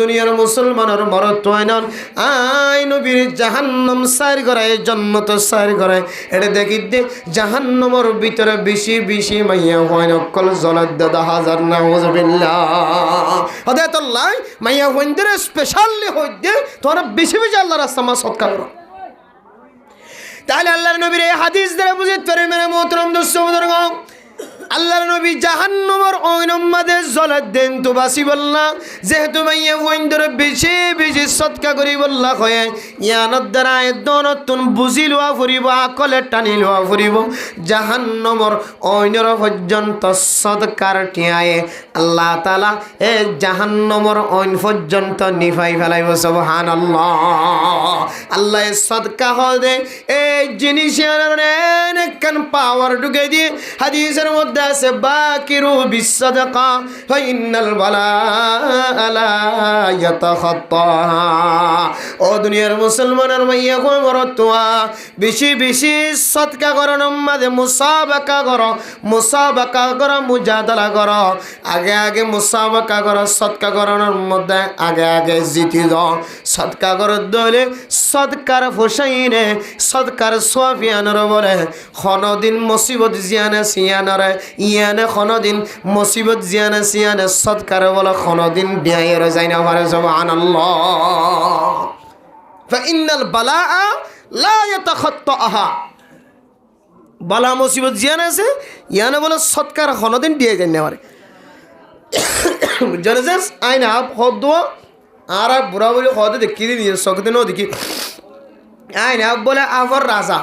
দুনিয়ার মুসলমানের মরত হয়নন আই নবীর জাহান্নাম সাইর করে জান্নাত সাইর করে এটা দেখি দে জাহান্নামের ভিতরে বেশি বেশি মাইয়া হয়ন কল জলাদ দাদা হাজার নাউজুবিল্লাহ হদে তোল্লাই মাইয়া হইন্দের স্পেশালি হইতে তোরা বেশি বেশি আল্লাহর রাস্তা মা সদকা করো। তাহলে আল্লাহর নবীর এই হাদিস দ্বারা বুঝতে পারে মেরে মোহতরম দোস্তবুজুর্গ আল্লাহর নবী জাহান্নামের ওইনম্মাদে জলাদ দেন তো বাসি বললা যেহেতু মাইয়া ওইন্দর বেশি বেশি সদকা করি বললা হয় ইয়ানত দ্বারা দনতুন বুঝি লওয়া ফুরিব আকলে টানি লওয়া ফুরিব জাহান্নামের ওইনর পর্যন্ত সদকার টিয়ায়ে আল্লাহ তাআলা এ জাহান্নামের ওইন পর্যন্ত নিফাই ফেলাইব সুবহানাল্লাহ। আল্লাহ সদকা হদে এই জিনিসের কান পাওয়ার ঢুকে দিয়ে হাদিসের মধ্যে আছে বাকিরু বিসসাদাকা ফাইনাল বালা লা ইয়াতাখাত্তাহা। ও দুনিয়ার মুসলমানের মাইয়া গো মরতোয়া বেশি বেশি সদকা করো মাঝে মুসাবাকা করো মুজাদালা করো আগে আগে মুসাবাকা করো সদকা করানোর মধ্যে আগে আগে জিতি দাও সদকা করো দলে সদকার হোসাইনে সদকার সোয়াফিয়ানর বলে খনদিন মুসিবত জিয়ানে সিয়ানরে ইয়ানে খনদিন মুসিবত জিয়ানে সিয়ানে সদকার বলে খনদিন বিয়ায়ের যাই না পারে সুবহানাল্লাহ। ফাইনাল বালা লা ইয়াতাখাত্তাহা বালা মুসিবত জিয়ান আছে ইয়ানে বলে সৎকার হনদিন দিয়ে যান নেওয়ারে বুঝছেন যে আইন আপ হদ আর বুড়া বলে হদে দেখি দিয়ে সকতে ন দেখি আইন আপ বলে আফর রাজা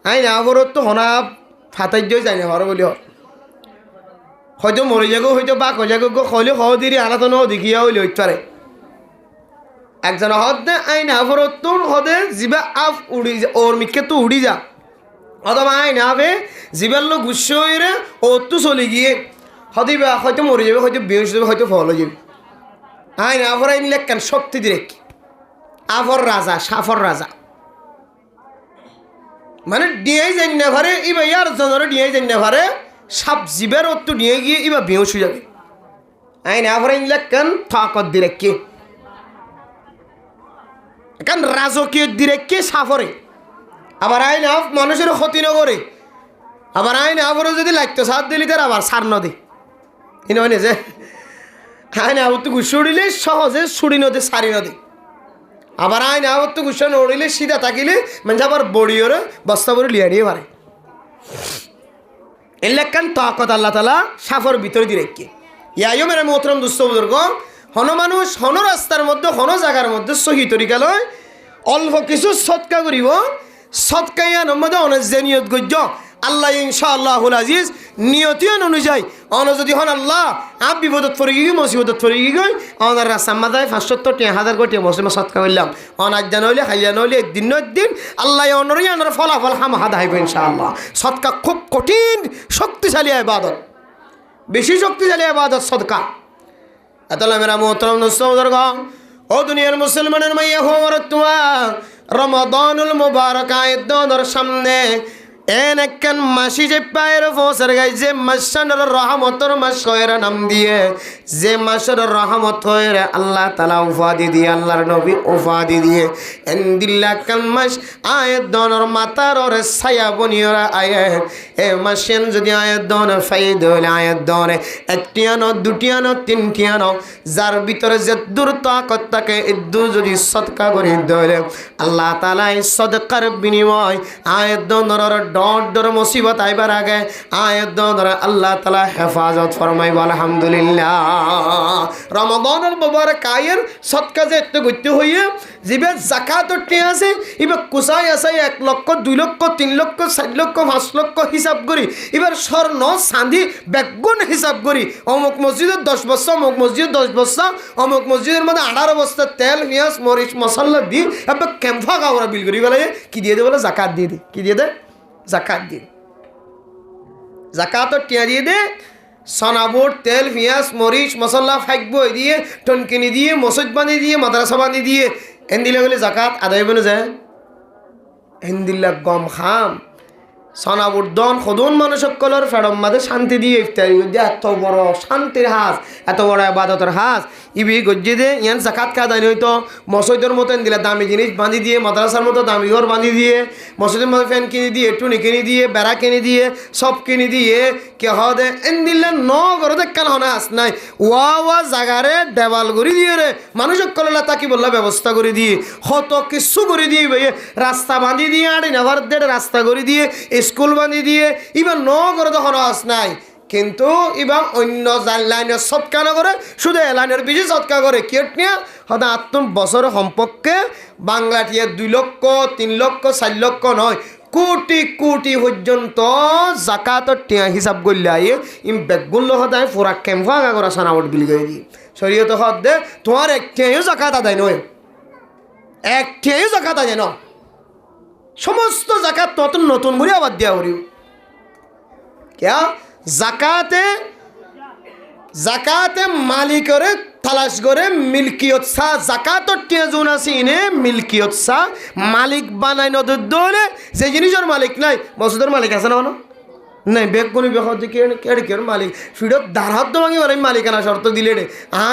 আইন আফর তো হনা ফাতাই দিয়ে যায় না হর বলি হয়তো মরে যাগো হয়তো বাক হয়ে যাগো হলে হদিরি আনাতো ন দেখিয়া হইলে হইতে পারে একজন হদে আইন আফর তো হদে জিবা আফ উড়ি ওর মিকে তো উড়ি যা অথবা আইন আফে জিবার লোক গুচ্ছ হয়ে ও তো চলে গিয়ে হদিবা হয়তো মরে যাবে হয়তো বেশ যাবে হয়তো ফল হয়ে যাবে আইন আফর আইন লেখান শক্তি দিয়ে আফর রাজা সাফর রাজা মানে ডিয়াই যাই না পারে এবার ইয়ার জনের ডিয়াই যাই না পারে সাপ জীবের অত নিয়ে গিয়ে এবার বেহস হয়ে যাবে আইন আফর আইন লেখান থাকত দিয়ে কে এখন রাজকীয় দিয়ে কে সাফরে আবার আইন আফ মানুষের ক্ষতি ন করে আবার আইন আফরও যদি লাগতো সার দিলি তার আবার সার নদী এই নয় যে আইন আবর তো গুছো উড়িলে সহজে ছুড়ি নদী সারি নদী আবার আইন আবর তো গুছো নড়িলে সিধা থাকিলে মানে আবার বড়িওরে বস্তা বড়ি লিয়া নিয়ে পারে এই লেখান তাকত আল্লাহ তালা সাফর ভিতরে দিয়ে রেখে ইয়াইও মেরে মোহতরম দুস্থ বুজুর্গ হন মানুষ হন রাস্তার মধ্যে হন জায়গার মধ্যে সহি তরিকা লয় অল্প কিছু সৎকা করিব সৎকাইয়া নম্বর অনেক যে নিয়ত গজ্য আল্লাহ ইনশাআল্লাহুল আজিজ নিয়তিয়ন অনুযায়ী অন যদি হন আল্লাহ আপ বিপদত পড়ে গিয়ে মুসিবতত পড়ে গিয়ে অনার রাস্তা মাথায় 570,000 কোটি মুসলিম সৎকা করলাম অনাজ জান হইলে খাইয়া নইলে একদিন আল্লাহ অনরই আনার ফলাফল হামহাদ হাইব ইনশাআল্লাহ সৎকা খুব কঠিন শক্তিশালী ইবাদত বেশি শক্তিশালী ইবাদত সদকা এতলা মেরা মোহতরম দর্শক ও দুনিয়ার মুসলমানের মাইয়া হোমর তোমা রমাদানুল মুবারক আয়াতের সামনে এন একখান মাসি যে পায়ের ফসর গাই যে মাসের রহমতর মাস হয়ে নাম দিয়ে যে মাসের রহমত হয়ে আল্লাহ তালা উপাধি দিয়ে আল্লাহর নবী উপাধি দিয়ে এন্দিল্লা কাল মাস আয়াত দনের মাতার ওরে ছায়া বনিয়রা আয়াত এ মাসেন যদি আয়াত দনের ফাইদ হইলে আয়াত দনে একটি আনো দুটি আনো তিনটি আনো যার ভিতরে যে দূর তাকত থাকে এদু যদি সদকা করে দিলে আল্লাহ তালা এই সদকার বিনিময় আয়াত দনের ডর মুসিবত আইবার আগে আয়াত দ্বারা আল্লাহ তাআলা হেফাজত ফরমাইব আলহামদুলিল্লাহ রমাদানের মুবারক আয়ের সদকা যে এত গতি হইয়ে জিবে যাকাত উঠে আছে এবার কুসাই আছে 1 লক্ষ 2 লক্ষ 3 লক্ষ 4 লক্ষ 5 লক্ষ হিসাব করি এবার স্বর্ণ চাঁদি বেগুন হিসাব করি অমুক মসজিদের 10 বস্তা অমুক মসজিদ 10 বস্তা অমুক মসজিদের মধ্যে 18 বস্তা তেল পেঁয়াজ মরিচ মশলা দি এবার কেমফা গাওরা বিল করি বলে কি দিয়ে দে বলে যাকাত দিয়ে দে কি দিয়ে দে জাকাত দিন জাকাত টিয়া দিয়ে দে সনাবুট তেল পেঁয়াজ মরিচ মশলা ফাইকব দিয়ে টনকিনি দিয়ে মসজিদ বাঁধি দিয়ে মাদ্রাসা বাঁধি দিয়ে এন দিলে গেলে জাকাত আদায় বনে যায় এন দিল্লা গম খাম সনাবুট দন সদন মানুষ সকলের ফেরম মাঝে শান্তি দিয়ে ইফতারি এত বড় শান্তির হাস এত বড় ইবাদতের হাস ইবি গজ্জি দে ইয়ান জাকাত কাদাই হইতো মসজিদের মতো দিলে দামি জিনিস বাঁধি দিয়ে মাদ্রাসার মতো দামি ঘর বাঁধি দিয়ে মসজিদের মতো ফ্যান কিনে দিয়ে টুনি কিনে দিয়ে বেড়া কিনে দিয়ে সব কিনে দিয়ে কে হদে এন দিলে ন ঘরে কেন হনে হাস নাই ওয়া জাগারে দেওয়াল করে দিয়ে রে মানুষ সকলে তাকি বললা ব্যবস্থা করে দিয়ে হত কিছু করে দিয়ে ভাই রাস্তা বাঁধি দিয়ে আড়ি নেভার দেড় রাস্তা করে দিয়ে স্কুল বাঁধি দিয়ে এবার ন ঘরে তো হনে হাস নাই কিন্তু এবার অন্য লাইনের সৎকা না করে শুধু লাইনের বেশি সৎকা করে কিয়া হয়তো আত্ম বছর সম্পর্কে বাংলা টিয়া 2 লক্ষ 3 লক্ষ 4 লক্ষ নয় কোটি কোটি পর্যন্ত জাকাতর টিয়া হিসাব করলে আইয়ে ইম বেগুন হদায় পুরা কেমফা করা সানাবট বিলি করে দিয়ে শরীয়ত হদ দে তোমার একটিও জাকাত আদায় নয় একটিও জাকাত আদায় ন সমস্ত জাকাত নতুন নতুন করে আবার দেওয়া করিও क्या জাকাতে মালিকরে তালাশ করে মিল্কিয়ত সা জাকাতর টিয়া জোন আছে ইনে মিল্কিয়ত সা মালিক বানাই নদর দৌলে যে জিনিসের মালিক নাই মসজিদের মালিক আছে না নাই বেগুনি বেহত কেড়ে মালিক ফিডত দাঁড়াত তো ভাঙি ওরা মালিকানা শর্ত দিলে রে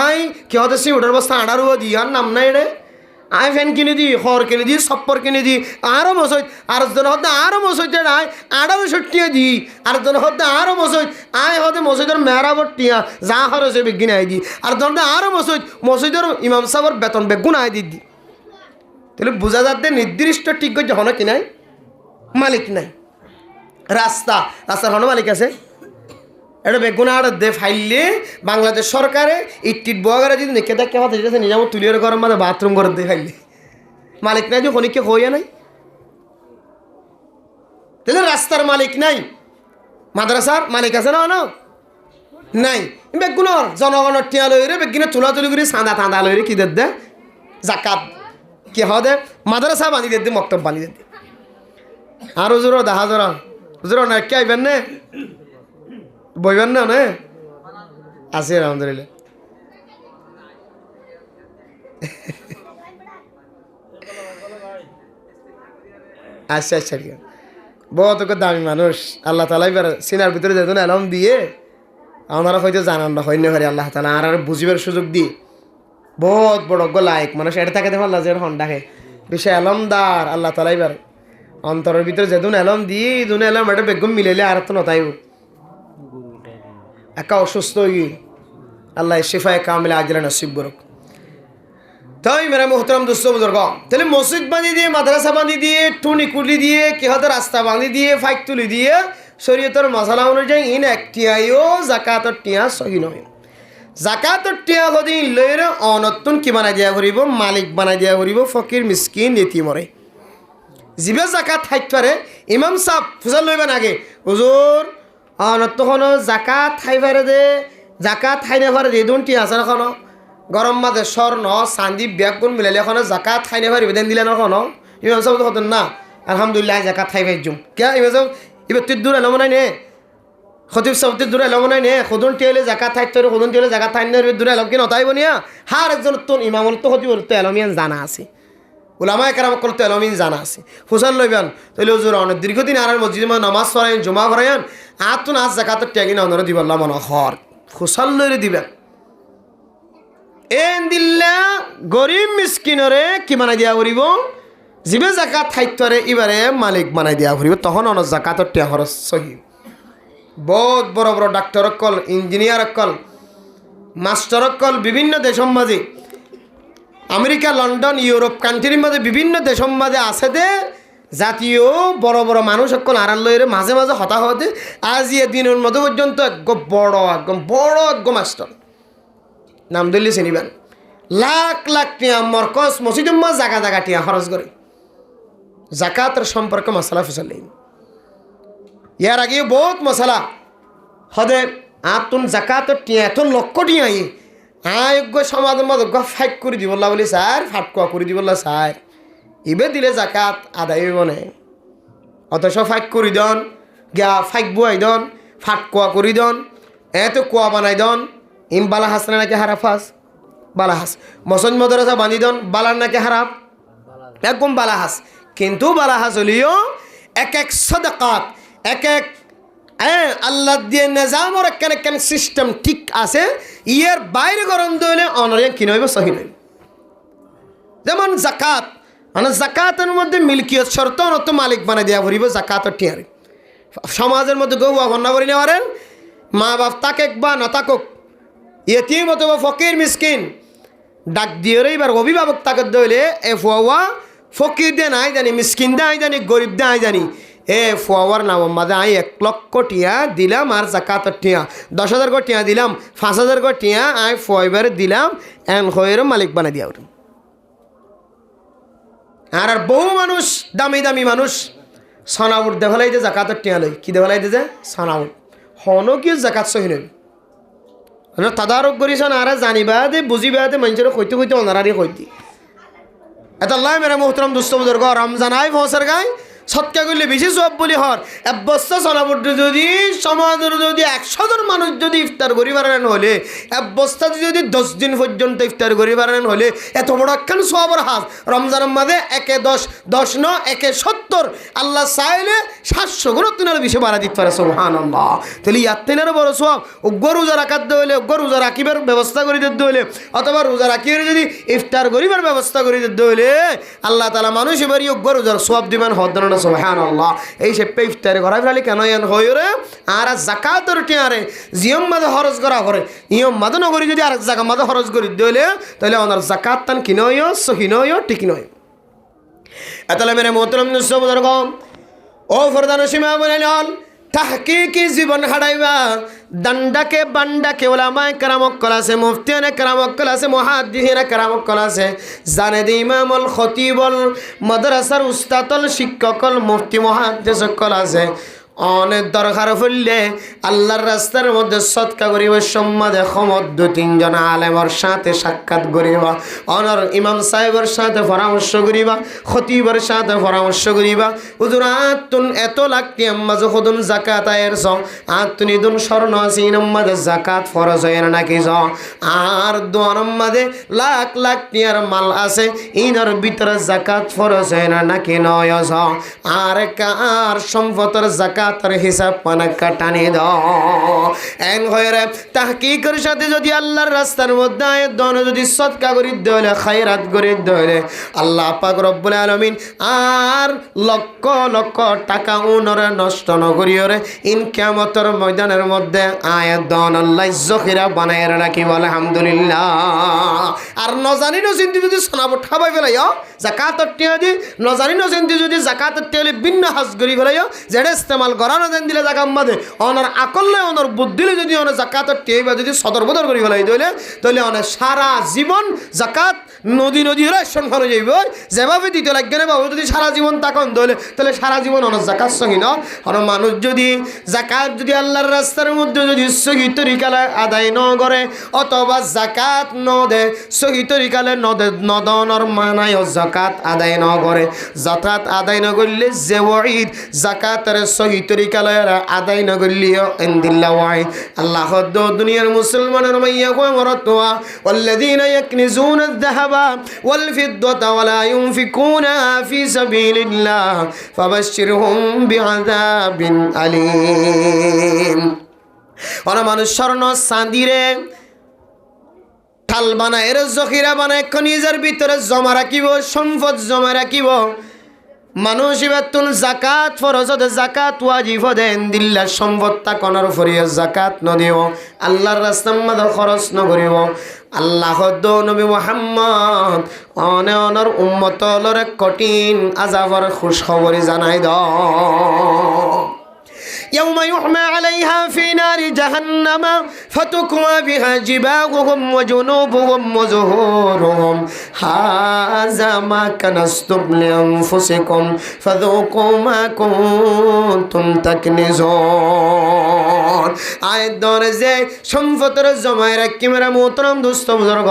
আই কেউ তো সিউটার বস্তা আড়ারুয়া দি আর নাম নাই রে আই ফ্যান কিনে দি খড় কিনে দি সপ্পর কিনে দি আরও মসজিদ আর জন হতে আরও মসজিদ আয় 1860 দি আর জন হতে আরও মসজিদ আয় হতে মসজিদের মেহরাবর টিয়া যা খরচে বেগিন আয় দি আর জন আরও মসজিদের ইমাম সাহেবের বেতন বেগুন আয় দি তাহলে বোঝা যাতে নির্দিষ্ট ঠিক করছে হন কি নাই মালিক নাই রাস্তার হনো মালিক আছে এটা বেগুনা আর দে ফাইলে বাংলাদেশ সরকারে ইট বগারে যদি দেখে দেখে হতে যেতে নিজাম তুলিয়ে গরম মাঝে বাথরুম করে দিয়ে ফাইলে মালিক নাই যে খনিকে হইয়া নাই তাহলে রাস্তার মালিক নাই মাদ্রাসার মালিক আছে না নাই বেগুনের জনগণের টিয়া লইরে বেগুনে তুলাতুলি করে চাঁদা লইরে কি দে জাকাত কি দে মাদ্রাসা বানি দে মক্তব বানি দে আর হুজুর দেখা জোরা হুজুর না কে আইবেন না বইবেন না আছে আলহামদুলিল্লাহ আচ্ছা ঠিক আছে বহুত দামি মানুষ আল্লাহ তালা এবার সিনার ভিতরে যেত না এলম দিয়ে আমরা হয়তো জানান না হইনি পারি আল্লাহ তালা আর বুঝিবার সুযোগ দিয়ে বহুত বড় লায়ক মানুষ এটা থাকে দেখো আল্লাহ যে হন্ডাকে বিষয় এলমদার আল্লাহ তালা এবার অন্তরের ভিতরে যেতুন এলম দিয়ে দুন এলম এটা বেগম মিলাইলে আর তো নতাইব একা অসুস্থ হয়ে আল্লাহ শিফায় কামিলে আজিলা নসিব করুক তাই মেরা মোহতরম দোস্ত বুজুর্গ তাহলে মসজিদ বাঁধি দিয়ে মাদ্রাসা বাঁধি দিয়ে টুনি কুলি দিয়ে কেহতে রাস্তা বাঁধি দিয়ে ফাইক তুলি দিয়ে শরীয়তের মশালা অনুযায়ী ইন একটিয়াইও জাকাতর টিয়া সহি নয় জাকাতর টিয়া যদি লইরে অনতুন কি বানাই দিয়া করিব মালিক বানাই দিয়া করিব ফকির মিসকিন নীতিমরে জিবে জাকাত থাকতে ইমাম সাহ ফুজাল লইবেন আগে হুজুর অনত্তখন জাকাত খাইবারে দে জাকাত খাই নেবারে দে দুন টিয়া আছে এখন গরম মাঝে স্বর্ণ চান্দি বেগুন মিলাইলে এখন জাকাত খাই নেবারে বেদেন দিলে না এখন ইমাম সাহেব হতেন না আলহামদুলিল্লাহ জাকাত খাই পাইজুম কে ইমাম সাহেব এবার তুই দূর এলাম নাই নে খতিব সাহেব তুই দূর এলাম নাই নে সদন টিয়ালে জাকাত থাকতে সদন টিয়ালে জাকাত খাই নেবে দূর এলাম কি নতাইব নিয়া হার একজন তোর ইমামল তো খতিব তো এলমিয়ান জানা আছে ওলামায়ে কেরাম করতে এলমিন জানা আছে ফুসাল লইবেন তাহলে হুজুর অনেক দীর্ঘদিন আর মসজিদে নামাজ পড়াইন জমা করাইন আর তো নাচ জাকাতের ট্যাগি না অন্যরা দিবেন মনে হর ফুসাল লইরে দিবেন এন দিল্লা গরিব মিসকিনরে কি বানাই দিয়া করিব জিবে জাকাত থাইতরে এবারে মালিক বানাই দিয়া করিব তখন অন জাকাতের ট্যাগ খরচ সহি বহুত বড় বড় ডাক্তার অকল ইঞ্জিনিয়ার অকল মাস্টার অকল বিভিন্ন দেশের মাঝে আমেরিকা লন্ডন ইউরোপ কান্ট্রির মধ্যে বিভিন্ন দেশের মাঝে আছে দে জাতীয় বড় বড় মানুষ সকল আড়াল লইরে মাঝে মাঝে হতে আজ এ দিনের মধ্যে পর্যন্ত একদম বড় মাস্টার নাম দিল্লি চিনিবেন লাখ লাখ টিয়া মরকজ মসজিদের মাঝ জাগা টিয়া খরচ করে জাকাতের সম্পর্কে মশলা ফসল ইয়ার আগে বহুত মশলা হদে আতুন জাকাতের টিয়া এত লক্ষ টিয়া আয়োগ্য সমাজের মধ্যে ফাইট করে দিবল্লা বলি স্যার ফাটকুয়া করে দিবল্লা স্যার ইবে দিলে জাকাত আদায় হইব না অথচ ফাইট করি দন গিয়া ফাইক বুয়াই দন ফাটকুয়া করি দন এত কুয়া বানাই দন ইম বালা হাস না নাকি হারাপ হাস বালা হাস মসন মদরসা বান্ধি দন বালার নাকি হারাপ একদম বালা হাস কিন্তু বালা হাস হলিও এক সদকাত এক আল্লাহ দিয়ে নিজামর একখান সিস্টেম ঠিক আছে ইয়ের বাইরে গরম দইলে অনরিয়া কি নইব সহি নইব যেমন জাকাত মানে জাকাতের মধ্যে মিল্কিয়ত শর্ত অনত মালিক বানাই দেওয়া ভরিব জাকাতের টিয়ারে সমাজের মধ্যে গৌ ঘন্না করে নেওয়ার মা বাপ তাকেক বা না তাকক ইয়েতিম অথবা ফকির মিসকিন ডাক দিয়ে এবার অভিভাবক তাকে দইলে এ ফুয়া ফকির দিয়ে নাই জানি মিসকিন দিয়ে জানি গরিব দিয়ে জানি এ ফুয়ার নাম মাঝে আমি 1 লক্ষ টিয়া দিলাম আর জাকাতের টিয়া 10,000 টিয়া দিলাম 5,000 টিয়া আমি ফুয়াইবারে দিলাম এন হয়েরও মালিক বানাই দিয়া আর বহু মানুষ দামি দামি মানুষ সনাউট দেখালাই যে জাকাতের টিয়া লই কি দেখালাই যে সনাউট হনও কি জাকাত সহি নই তদারক করিছেন আর জানিবা দে বুঝিবা দে মানুষের কইতে অনারারি কইতি এটা আল্লাহ মেরা মোহতরম দুস্থ বুজুর্গ রমজান আই ফসর গায় সৎকা করলে বেশি সব বলি হর এক বস্তা সনাবট যদি সমাজের যদি 100 জন মানুষ যদি ইফতার করি পারেন হলে এক বস্তা যদি 10 দিন পর্যন্ত ইফতার করি পারেন হলে এত বড় একখান সবর হাস রমজানের মাঝে 1-10 ন 1-70 আল্লাহ চাইলে 700 গুণ তিনার বেশি বাড়া দিতে পারে সুবহানাল্লাহ তাহলে ইয়ার তিনার বড় সব উগ্র রোজা রাখাতে হলে উগ্র রোজা রাখিবার ব্যবস্থা করে দিতে হলে অথবা রোজা রাখিয়ে যদি ইফতার করিবার ব্যবস্থা করে দিতে হলে আল্লাহ তাআলা মানুষ এবারই উগ্র রোজার সওয়াব দিবেন হদ্দনা সুবহানাল্লাহ এই সে ইফতার করাই ফেলে কেন এন হইরে আর জাকাতের টিয়ারে জিয়ম মাঝে খরচ করা করে ইয়ম মাঝে নগরী যদি আর জায়গা মাঝে খরচ করি দিলে তাহলে ওনার জাকাত তান কি নয় সহি নয় ঠিক নয় এতলে মেরে মোহতরম বুজুর্গ ও ফরদান সীমা বলেন তাহকিকি জীবন হারাইবা দান্ডাকে বান্ডাকে ওলামায়ে কেরামক কলাছে মুফতিয়ানে কেরামক কলাছে মুহাদ্দিসিনে কেরামক কলাছে জানে দি ইমামুল খতিবল মাদ্রাসার উস্তাদল শিক্ষকল মুফতি মুহাদ্দিস কলাছে অনেক দরকার পড়লে আল্লাহর রাস্তার মধ্যে সদকা করিব সম্মাদে ক্ষমত 2-3 জন আলেমর সাথে সাক্ষাৎ করিবা অনর ইমাম সাহেবের সাথে পরামর্শ করিবা খতিবের সাথে পরামর্শ করিবা হুজুর আতুন এত লাখটি আম্মাজ খুদুন যাকাত আয়ের স আতুনি দুন স্বর্ণ আসিন আম্মাদে যাকাত ফরজ হয় নাকি স আর দুন আম্মাদে লাখ লাখ টিয়ার মাল আছে ইনর ভিতরে যাকাত ফরজ হয় নাকি নয় স আর কার সম্পদের যাকাত তার হিসাব পানা কাটানি দাও এন হয়রে তাহকিকের সাথে যদি আল্লাহর রাস্তার মধ্যে আয়াত দান যদি সদকা করি দলে খায়রাত করি দলে আল্লাহ পাক রব্বুল আলামিন আর লক্ষ লক্ষ টাকা উনরে নষ্ট ন করিওরে ইন কিয়ামতের ময়দানের মধ্যে আয়াত দান আল্লাহ জখিরা বানায় রাখি বলে আলহামদুলিল্লাহ আর নজানি নচিন্তি যদি সোনাব ঠাবাই ফেলাইও যাকাতর টিয়া দি নজানি নচিন্তি যদি যাকাতর টিয়ালে ভিন্ন হাজ করি ফেলাইও যেটা ইস্তেমাল করানো দেন দিলে জাকাত মাদে অনর আকলে অনর বুদ্ধিলে যদি অনেক জাকাতর টেবা যদি সদর বদর করি ফেলাই তাহলে অনেক সারা জীবন জাকাত নদী নদী হলে হয়ে যাইব যেভাবে দিতে লাগবে না বাবু যদি সারা জীবন তাকন তাহলে সারা জীবন অনেক জাকাত সহি ন অনেক মানুষ যদি জাকাত যদি আল্লাহর রাস্তার মধ্যে যদি সহি তরিকালে আদায় ন করে অথবা জাকাত ন দে সহি তরিকালে নদনর মানায় জাকাত আদায় ন করে জাকাত আদায় ন করলে যে ওয়াইদ জাকাতের সহি তরিকালয়রা আদায় না করলিও ইনদিল্লাহ ওয়াই আল্লাহ দুনিয়ার মুসলমানের মাইয়া কো মরতওয়া ওয়াল্লাযীনা ইয়াকনিজুনা আয-যাহাবা ওয়াল ফিদ্দাতা ওয়া লা ইউনফিকুনা ফি সাবিলিল্লাহ ফাবাশশিরহুম বিআযাবিন আলীম ওনা মানুষ স্বর্ণ চাঁদিরে ঠাল বানায় এর জখিরা বানায় খনিজের ভিতরে জমা রাখিব সম্পদ জমা রাখিব মানুষ ইবাতুন জাকাত ফরজ দে জাকাত ওয়াজিব দেন দিল্লা সম্পদটা কোনর ফরিয় জাকাত ন দিও আল্লাহর রাস্তার মধ্যে খরচ ন করিব আল্লাহ দো নবী মুহাম্মদ অনর উম্মতলরে কঠিন আযাবের খুশ খবরি জানাই দাও يوم يحمى عليها في نار جهنم فتكوى بها جباههم وجنوبهم وظهورهم هذا ما كنزتم لأنفسكم فذوقوا ما كنتم تكنزون আয়াত ধরে যে সম্পদের জমায় রাখি মেরা মোহতরম দোস্ত বুজুর্গ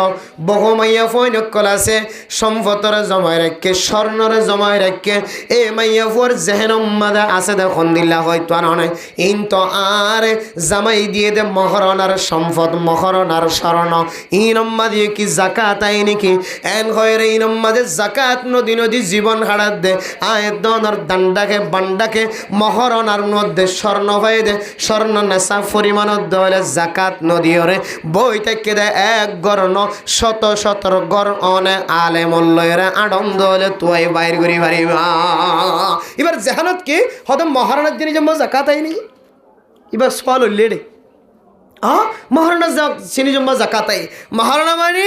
বহু মাইয়া ফয়নক কলাছে সম্পদের জমায় রাখে স্বর্ণর জমায় রাখে এ মাইয়া ফোর জেহেনম মাদা আছে দেখুন দিল্লা হয়তো আর নয় ইন তো আর জামাই দিয়ে দে মহরণার সম্পদ মহরণার স্বর্ণ ইনম্মা দিয়ে কি জাকাত আই নাকি এন হয়ে ইনম্মাদের জাকাত নদী নদী জীবন হারাত দে আয়াত দনর দান্ডাকে বান্ডাকে মহরণার মধ্যে স্বর্ণ হয়ে দে স্বর্ণ নেশা পরিমাণত দলে জাকাত নদীরে বই থেকে দে এক গর্ণ শত শতর গড় অনে আলে মল্লয়রে আডম দলে তুই বাইর করি পারিবা এবার জাহানত কি হয়তো মহারণার দিনে জন্ম জাকাত আইনি এবার সওয়াল লেডে মহারণা চিনি জন্ম জাকাত আই মহারণা মানে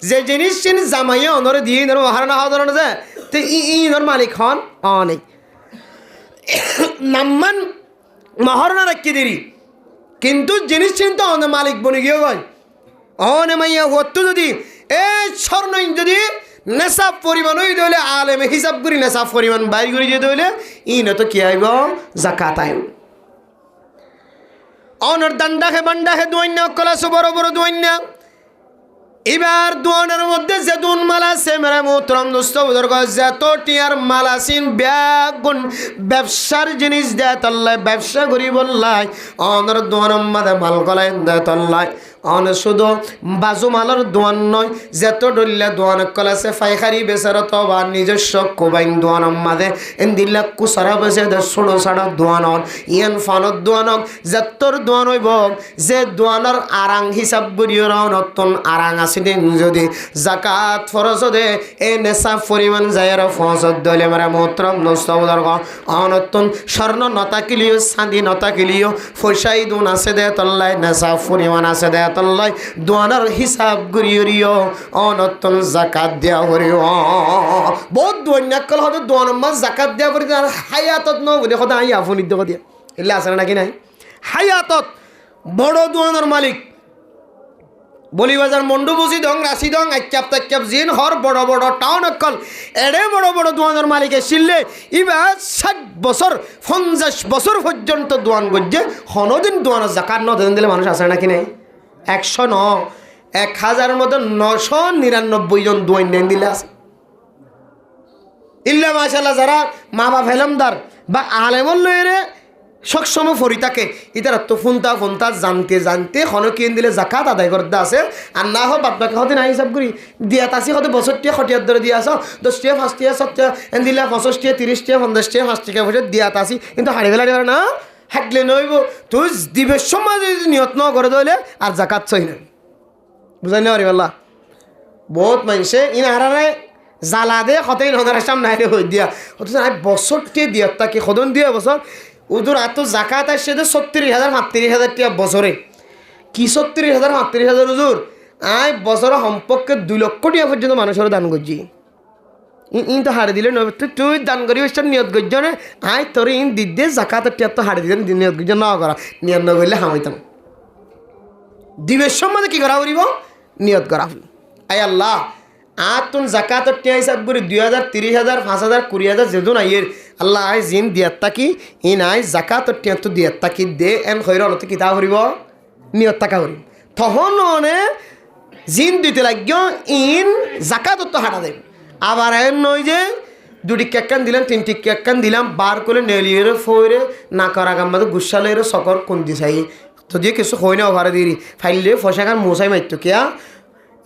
যে জিনিস চিনি জামাইয়া অনরে দিয়ে ধরো মহারণা হওয়া ধরনের যায় তো ইনর মালিক হন অনেক নাম্মান মহারণা রাখি দেরি কিন্তু জিনিস চিন্তা অনে মালিক বনে গিয়ে গয় অনে মাইয়া হতো যদি এই স্বর্ণ যদি নেশাব পরিমাণ হয়ে দিলে আলেমে হিসাব করি নেশাব পরিমাণ বাইর করে দিয়ে দিলে ইন তো কি আইব জাকাত আইব অনর দান্ডাহে বান্ডাহে দোয়ান্না কলাস বড় বড় দোয়ান্না এবার দোয়ানের মধ্যে যে দুন মাল আছে মেরা মোহতরম দোস্ত বুজুর্গ যত টিয়ার মাল আছেন ব্যাগুন ব্যবসার জিনিস দেয় তল্লাই ব্যবসা করি বললাই অনর দোয়ানের মাঝে মাল গলাই দেয় তল্লাই অন শুধু বাজু মালের দোয়ান নয় যেত ডলিয়া দোয়ান কলাছে ফাইখারি বেচারা তো বা নিজস্ব কোবাইন দোয়ানের মাঝে এনদিল্লা কুসারা বেছে দে ছোড়ো ছাড়া দোয়ান ইয়ান ফানত দোয়ান যেতর দোয়ান হইব যে দোয়ানের আরাং হিসাব করিও নতুন আরাং আছে যদি জাকাত ফরজ দে এ নেশা পরিমাণ যায় আর ফসদ দলে মারা মোহতরম নষ্ট অনতুন স্বর্ণ নতা কিলিও চাঁদি নতা কিলিও পয়সাই দুন আছে দে তল্লাই নেশা পরিমাণ আছে দে হায়াতল্লাই দোয়ানার হিসাব করিও অনতন জাকাত দিয়া হরিও বহুত দৈন্যাকল হতে দোয়ানোর মাছ জাকাত দিয়া করি আর হায়াতত ন বলে সদায় আই আফুনিত দেব দিয়া এলে আছে নাকি নাই হায়াতত বড় দোয়ানোর মালিক বলিবাজার মন্ডু বুঝি দং রাশি দং আক্যাপ তাক্যাপ জিন হর বড় বড় টাউন অকল এড়ে বড় বড় দোয়ানোর মালিকে শিললে ইবার 60 বছর 50 বছর পর্যন্ত দোয়ান গজ্জে হনদিন দোয়ানোর জাকাত ন দিলে মানুষ আছে নাকি নাই 100 ন 1000 মধ্যে 999 জন দোয়ান দেন দিলে আছে ইল্লা মাশাআল্লাহ যারা মা বাপ হেলমদার বা আলেমল লইরে সবসময় ফরি থাকে ইতার তো ফোনটা জানতে জানতে হনকিন দিলে জাকাত আদায় করতে আছে আর না হোক বাপটাকে হতে না হিসাব করি দিয়া তাসি হতে বছরটিয়া খটিয়ার ধরে দিয়া আস 10 টাকা 5 টাকা 7 টাকা এন দিলে 25 টাকা 30 টাকা 50 টাকা 5 টাকা বছর দিয়া তাসি কিন্তু হাড়ি ফেলা না হাঁটলে নইব তুই দিবের সময় যদি নিয়ত ন করে দইলে আর জাকাত চাই না বুঝাই না পারি বল্লা বহুত মানুষে ইন হারারে জ্বালা দে হতেই নজর সামনে হাইলে হয়ে দিয়া অথচ বছরটি দিয়া তাকে সদন দিয়া বছর উদুর এত জাকাত আসছে যে 70,000 38,000 টাকা বছরে কি 70,000 38,000 হুজুর আয় বছরে সম্পর্কে 2 লক্ষ টাকা পর্যন্ত মানুষের দান করছি ইন তো হাড়ে দিলে নয় তুই দান করি ওইটা নিয়ত করছ না আয় তোর ইন দিদি জাকাতের টিয়া তো হাড়ে দিলেন নিয়ত করছ না করা নিয়ত না করলে হামাইতাম দিবের সম্বন্ধে কি করা করিব নিয়ত করা আয় আল্লাহ আর তুন জাকাতের টিয়া হিসাব করি 2,000 30,000 5,000 20,000 যেদিন আইয়ের আল্লাহ আয় জিন দিয়ার তাকি ইন আয় জাকাতের টিয়া তো দিয়ার তাকি দে এন খৈর অলতে কিতা করিব নিয়ত টাকা করিব তখন অনে জিন দিতে লাগিও ইন জাকাতর তো হাঁটা দেব আবার এন নয় যে 2 টিক্কা একখান দিলাম 3 টিক্কা একখান দিলাম বার করে নেলিয়ে ফইরে না করা গাম্মাদের গুসালের সকর কোন দিছাই তো দিয়ে কিছু হয় না ওভারে দিই ফাইলে ফসা খান মশাই মারতো কেয়া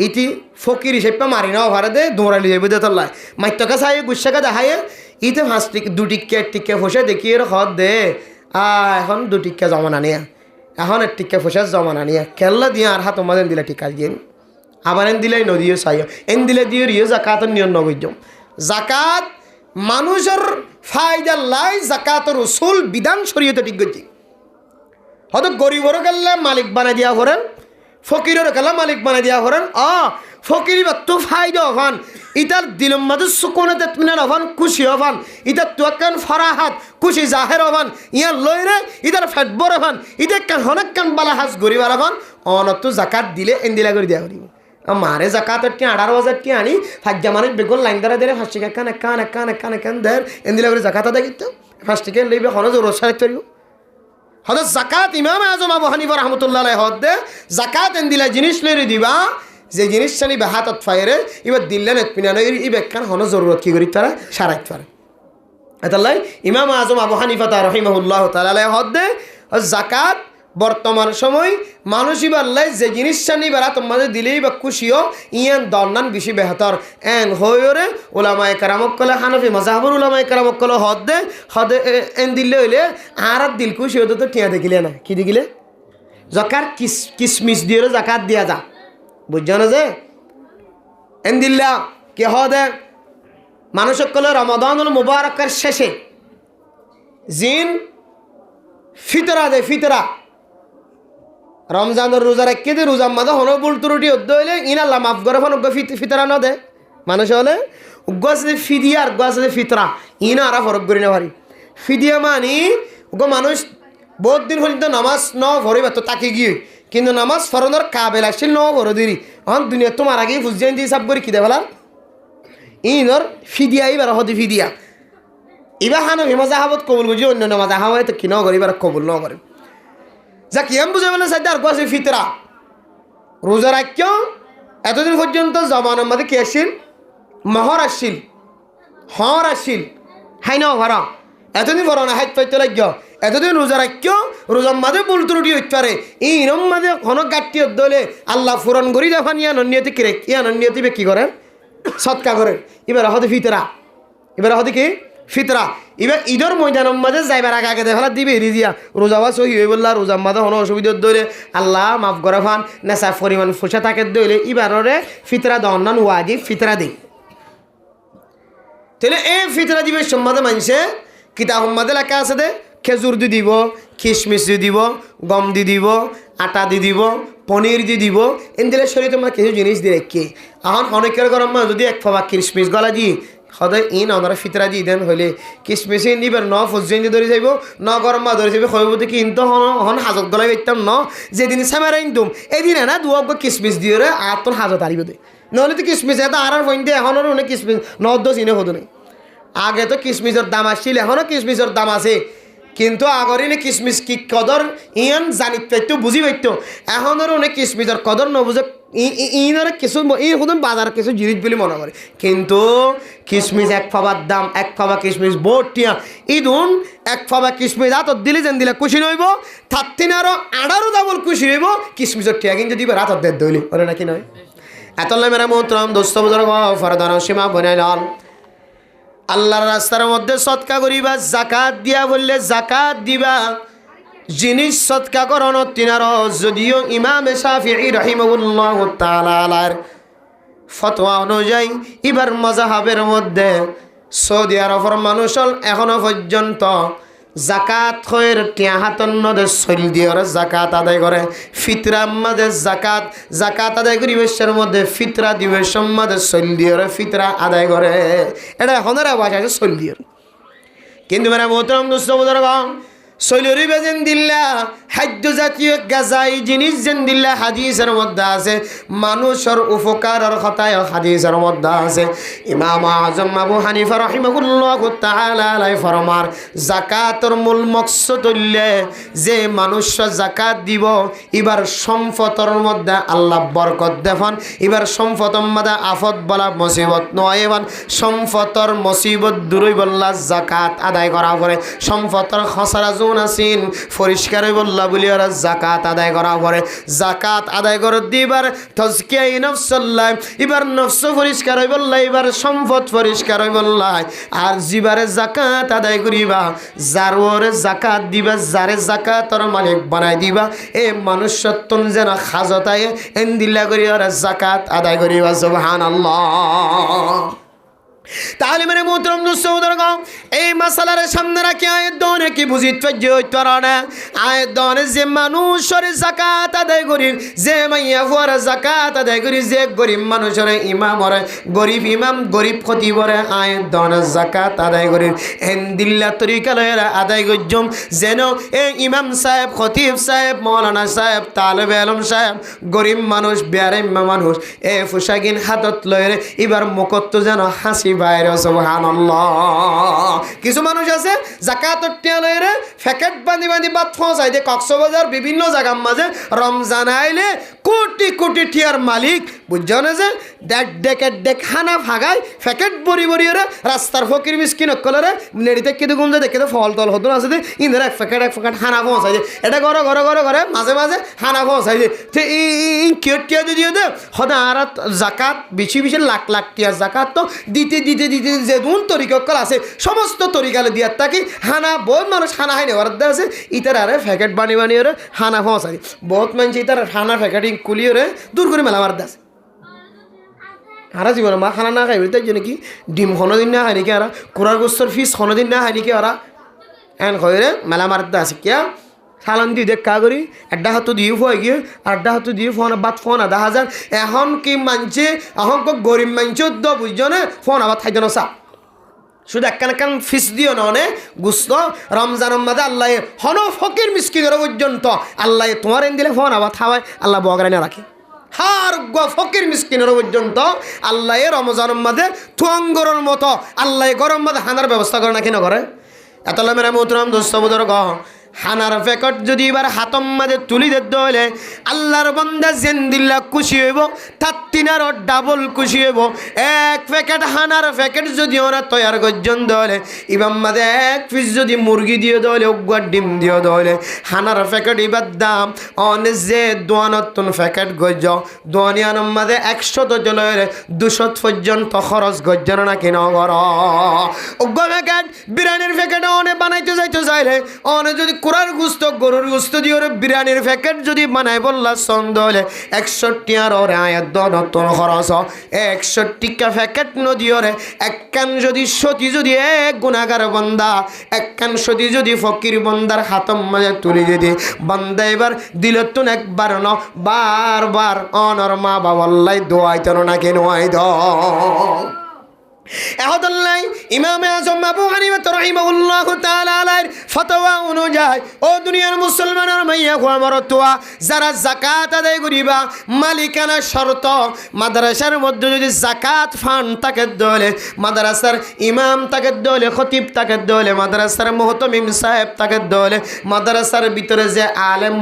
ইতি ফকির হিসেবে মারি না ওভারে দে দৌড়ালি যাবে দে তোর লাই মাইতকা চাই গুসাকা দেখায় ইতে 5 টিকা 2 টিক্কা 1 টিক্কা ফসা দেখিয়ে হদ দে এখন 2 টিক্কা জমা না নিয়া এখন 1 টিক্কা ফসা জমা না নিয়া খেললা দিয়ে আর হাত তোমাদের দিলে টিকা দিয়ে আবার এন দিলে নদীও চাই এন দিলে দিয়ে রিও জাকাতের নিয়ম নগজ জাকাত মানুষের ফায়দা লাই জাকাতের উসুল বিধান শরীয়তে ঠিক করছি হয়তো গরিবরও গেলে মালিক বানাই দিয়া করেন ফকিরের গেলে মালিক বানাই দিয়া করেন ফকির বা তো ফায়দা হবান ইটার দিলম মাঝে সুকোনে তেতমিনার হবান খুশি হবান ইটার তুয়াকান ফরাহাত খুশি জাহের হবান ইয়ার লইরে ইটার ফেটবর হবান ইটা কান হনেক কান বালা হাস গরিবার হবান অনত জাকাত দিলে এন্দিলা করে দিয়া করিব মারে জাকাতের কি 18,000 কি আনি ভাগ্যা মানুষ বেগুন লাইন দ্বারা দেরে 5 টাকা কান দের এন্দিলা করে জাকাত আদায় করতে 5 টাকা লইবে হন জোর সারাইতে পারিব হঠাৎ জাকাত ইমাম আজম আবু হানিফা রহমতুল্লাহ আলাইহি হদ দে জাকাত এন্দিলা জিনিস লইরে দিবা যে জিনিস চানি বে হাতত ফাইরে এবার দিল্লেন এতপিনান ইবে কান হন জরুরত কি করি তারা সারাইতে পারে এতাল্লাই ইমাম আজম আবু হানিফা রহিমাহুল্লাহ তাআলা আলাইহি হদ দে জাকাত বর্তমান সময় মানুষ ইবাল্লাই যে জিনিস চানি বেড়া তোমাদের দিলেই বা খুশিও ইয়ান দন্নান বেশি বেহতর এন হইরে ওলামায়ে কেরামক কলে হানফি মাযহাবুল ওলামায়ে কেরামক কলে হদ এন দিলে হইলে আর দিল খুশি হতো তো টিয়া দেখিলে না কি দেখিলে জাকাত কিসমিস দিয়ে জাকাত দিয়া যা বুঝছো না যে এন দিল্লা কে হদে মানুষক কলে রমাদানুল মুবারকের শেষে জিন ফিতরা দে ফিতরা রমজানের রোজা রাখকে দে রোজার মাঝে হন ভুল ত্রুটি হতে হইলে ইনাল্লাহ মাফ করে ফোন ফিতরা ন দে মানুষ হলে উগ্র আছে ফিদিয়া আর আছে ফিতরা ইনা আর ফরক করি না ভারি ফিদিয়া মানি উগ্র মানুষ বহুত দিন পর্যন্ত নামাজ ন ভরিবা তো তাকে গিয়ে কিন্তু নামাজ ফরনের কাবেল আসছিল ন ভর দিরি এখন দুনিয়া তোমার আগেই ফুজিয়ান দিয়ে হিসাব করি কি দে বলা ইনর ফিদিয়া এবার হতে ফিদিয়া এবার হানো হেমাজা হাবত কবুল বুঝি অন্য নামাজা হাওয়াই তো কি ন করি এবার কবুল ন করে যা কি আমি বুঝে বলে সাইড আর আছে ফিতরা রোজা রাখিও এতদিন পর্যন্ত জমানার মধ্যে কি আসছিল মহর আসছিল হর আসছিল হাই না ভরা এতদিন ভরা না হাইট পাইতে লাগিও এতদিন রোজা রাখিও রোজার মাঝে ভুল ত্রুটি হইতে পারে এই ইনম মাঝে হনক গাঠটি দলে আল্লাহ ফুরন করি দেখান ইয়া নন্যতি কিরে ইয়া নন্যতি কি করেন সৎকা করেন এবার হতে ফিতরা এবার হতে কি ফিতরা এবার ঈদের ময়দানের মাঝে যাইবার আগে আগে দেখা দিবে রিজিয়া রোজাবা সহি হয়ে বললা রোজার মাঝে হন অসুবিধার দইলে আল্লাহ মাফ করে ফান নেশা পরিমাণ ফুসা থাকে দইলে এবারে ফিতরা দন্নান ওয়াজিব ফিতরা দিই তাহলে এই ফিতরা দিবে সম্বাদে মানুষে কিতাব সম্বাদে লেখা আছে দে খেজুর দি দিব কিশমিশ দি দিব গম দি দিব আটা দি দিব পনির দিয়ে দিব এন দিলে শরীরে তোমার কিছু জিনিস দিয়ে রেখে এখন অনেকের গরম মা যদি এক ফাবা কিশমিশ গলা দিই সদায় ইন ওনারা ফিতরা দিয়ে দেন হইলে কিশমিশে নিবার ন ফজেন ধরে যাইব ন গরম মা ধরে যাবে হইব দেখি ইন তো হন হাজত গলাই পাইতাম ন যেদিন সামার ইনতুম এদিন না দু অজ্ঞ কিশমিশ দিয়ে রে আর তোর হাজত আরিব দে নহলে তো কিশমিশ এটা আর পয়েন্টে এখনও অনেক কিশমিশ নদ্দ চিনে হতো নেই আগে তো কিশমিশের দাম আসছিল এখনও কিশমিশের দাম আছে কিন্তু আগরে নে কিশমিশ কি কদর ইয়ান জানিত পাইতো বুঝি পাইতো এখনের অনেক কিশমিশের কদর নবুঝে ইনারে কিছু ই হুদন বাজার কিছু জিনিস বলে মনে করে কিন্তু কিশমিশ এক ফাবার দাম এক ফাবা কিশমিশ বোটিয়া ইদুন এক ফাবা কিশমিশ রাত দিলে যেন দিলে খুশি নইব থার্টিন আরো আড়ারও ডাবল খুশি হইব কিশমিশের টিয়া কিন্তু দিবে রাত দেড় দইলি ওরে নাকি নয় এতলে মেরা মোহতরম দোস্ত বুজুর্গ ফরদান সীমা বনাইলাম আল্লাহর রাস্তার মধ্যে সৎকা করিবা জাকাত দিয়া বললে জাকাত দিবা জিনিস সৎকা করণ তিনার যদিও ইমাম শাফিঈ রাহিমাহুল্লাহ তাআলার ফতোয়া অনুযায়ী এবার মাযহাবের মধ্যে সৌদি আরবের মানুষ এখনো পর্যন্ত জাকাত খয়ের টিয়া হাতন নদে সইল দিয়ে জাকাত আদায় করে ফিতরা মাঝে জাকাত আদায় করি বেশের মধ্যে ফিতরা দিবসের মাঝে সইল দিয়ে ফিতরা আদায় করে এটা এখনের ভাষা আছে সইল দিয়ে কিন্তু মানে মোহতরম দোস্ত বুজুর্গ সৈলরি বেজেন দিল্লা খাদ্য জাতীয় গাজাই জিনিস যেন দিল্লা হাদিসের মধ্যে আছে মানুষের উপকারের কথায় হাদিসের মধ্যে আছে ইমাম আজম আবু হানিফা রাহিমাহুল্লাহু তাআলা আলাইহি ফরমার যাকাতের মূল মকসদ হইলে যে মানুষ যাকাত দিব এবার সম্পদের মধ্যে আল্লাহ বরকত দেন এবার সম্পদের মধ্যে আফত বলা মুসিবত নয় এবার সম্পদের মুসিবত দূরই বললা যাকাত আদায় করা পড়ে সম্পদের খসরা আসিন পরিষ্কার বললা বলি ওরা জাকাত আদায় করা পরে জাকাত আদায় করে দিবার তাজকিয়া নফসল্লাহ এবার নফস পরিষ্কার হই বললা এবার সম্পদ পরিষ্কার হই বললা আর জিবারে জাকাত আদায় করিবা যার ওরে জাকাত দিবা যারে জাকাতর মালিক বানাই দিবা এ মানুষত্বন যেন খাজতায় এন্দিল্লা করি ওরা জাকাত আদায় করিবা সুবহানাল্লাহ তাহলে মানে মোহতরম দোস্ত বুজুর্গ এই মাসালার সামনে রাখি আয়াত দনে কি বুঝিত পারে আয়াত দনে যে মানুষের যাকাত আদায় করি যে মাইয়া ফুয়ার যাকাত আদায় করি যে গরিব মানুষের ইমামর গরিব ইমাম গরিব খতিবরে আয়াত দনে যাকাত আদায় করি এন্দিল্লা তরিকা লয়েরা আদায় করজম যেন এই ইমাম সাহেব খতিব সাহেব মৌলানা সাহেব তালেবে আলম সাহেব গরিব মানুষ বেয়ারেম্মা মানুষ এ ফুসাগিন হাতত লয়েরে এবার মুখত যেন হাসি বাইরে সুবহানাল্লাহ কিছু মানুষ আছে যাকাতের টিয়া লইরে প্যাকেট বাঁধি বাঁধি বাদ ফসাই দে কক্সবাজার বিভিন্ন জায়গার মাঝে রমজান আইলে কোটি কোটি টিয়ার মালিক বুঝছো না যে ডেক খানা ভাগাই প্যাকেট বড়ি বড়ি ওরে রাস্তার ফকির মিসকিন অকলরে নেড়িতে কেটে গুমজে দেখে তো ফল তল হতো আছে ইন্দের এক প্যাকেট হানা ফসাই দে এটা ঘরে ঘরে ঘরে ঘরে মাঝে মাঝে হানা ফসাই দে তো এই টিয়া দিয়ে দে হদা আর জাকাত বেশি বেশি লাখ লাখ টিয়ার জাকাত তো দিতে দিতে দিতে যে দুন তরিকল আছে সমস্ত তরিকালে দিয়ার তাকি হানা বহুত মানুষ হানা হাই নেওয়ার আছে ইতার আরে প্যাকেট বানিয়ে বানিয়ে ওরে হানা ফসাই বহুত মানুষ ইতার হানা প্যাকেটিং কুলিয়ে ওরে দূর করে মেলা মারতে আছে হারা জীবন মা খানা না খাইবে তাই জন্য কি ডিম দিন না খাই নাকি ওরা কোরার গোস্তর ফিস দিন না খাই নাকি ওরা এন খয়রে মেলা মারতে আছে কিয়া সালান দিয়ে দেখ কা করি একটা হাত দিয়ে ফোয়া গিয়ে আড্ডা হাত দিয়ে ফোন বাদ ফোন আধা হাজার এখন কি মানছে এখন গরিব মানছে দ বুঝছো না ফোন আবার থাকবে না চা শুধু একখান ফিস দিও না অনেক গুস্ত রমজানের মাঝে আল্লাহ হন ফকির মিসকিনের পর্যন্ত আল্লাহ তোমার এন দিলে ফোন আবার খাওয়ায় আল্লাহ বগরে না রাখে হার ফকির মিসকিনের পর্যন্ত আল্লাহ রমজানের মাঝে থুয়াঙ্গরের মতো আল্লাহ গরম মাঝে হানার ব্যবস্থা করে নাকি না করে এত মেরা মোহতরম দোস্ত বুজুর্গ হানার প্যাকেট যদি এবার হাতম মাঝে তুলি দিতে হলে আল্লাহর বান্দা জেন্দিল্লা খুশি হইব তার তিনারও ডাবল খুশি হইব এক প্যাকেট হানার প্যাকেট যদি ওরা তৈয়ার করছেন দলে এবার মাঝে এক পিস যদি মুরগি দিয়ে দলে উগুয়ার ডিম দিয়ে দলে হানার প্যাকেট এবার দাম অনেক যে দোয়ানতন প্যাকেট গজ দোয়ানিয়ানোর মাঝে 100 জলের 200 পর্যন্ত খরচ গজ্জন না কিনা ঘর উগুয়া প্যাকেট বিরিয়ানির প্যাকেট অনেক বানাইতে যাইতে চাইলে অনেক যদি কুরার গুস্ত গরুর গুস্ত দিয়ে ওরে বিরিয়ানির প্যাকেট যদি বানাই বললা ছন্দ হলে 61 আর ওরে আয়াত নতুন খরচ 61 প্যাকেট নদী ওরে একখান যদি সতী যদি এক গুণাগার বন্দা একখান সতী যদি ফকির বন্দার হাতম মাঝে তুলে দিদি বান্দা এবার দিল তো একবার ন বারবার অনর মা বাবাল্লাই দোয়াইত না কেন আইদ এহদল্লাই ইমামে আজম আবু হানিফা রাহিমাহুল্লাহু তাআলা আলাইহির ফতোয়া অনুযায়ী ও দুনিয়ার মুসলমানের মাইয়া গো আমার তোয়া যারা যাকাত আদায় করিবা মালিকানা শর্ত মাদ্রাসার মধ্যে যদি যাকাত ফান্ড থাকে দলে মাদ্রাসার ইমাম থাকে দলে খতিব থাকে দলে মাদ্রাসার মুহতামিম সাহেব থাকে দলে মাদ্রাসার ভিতরে যে আলেম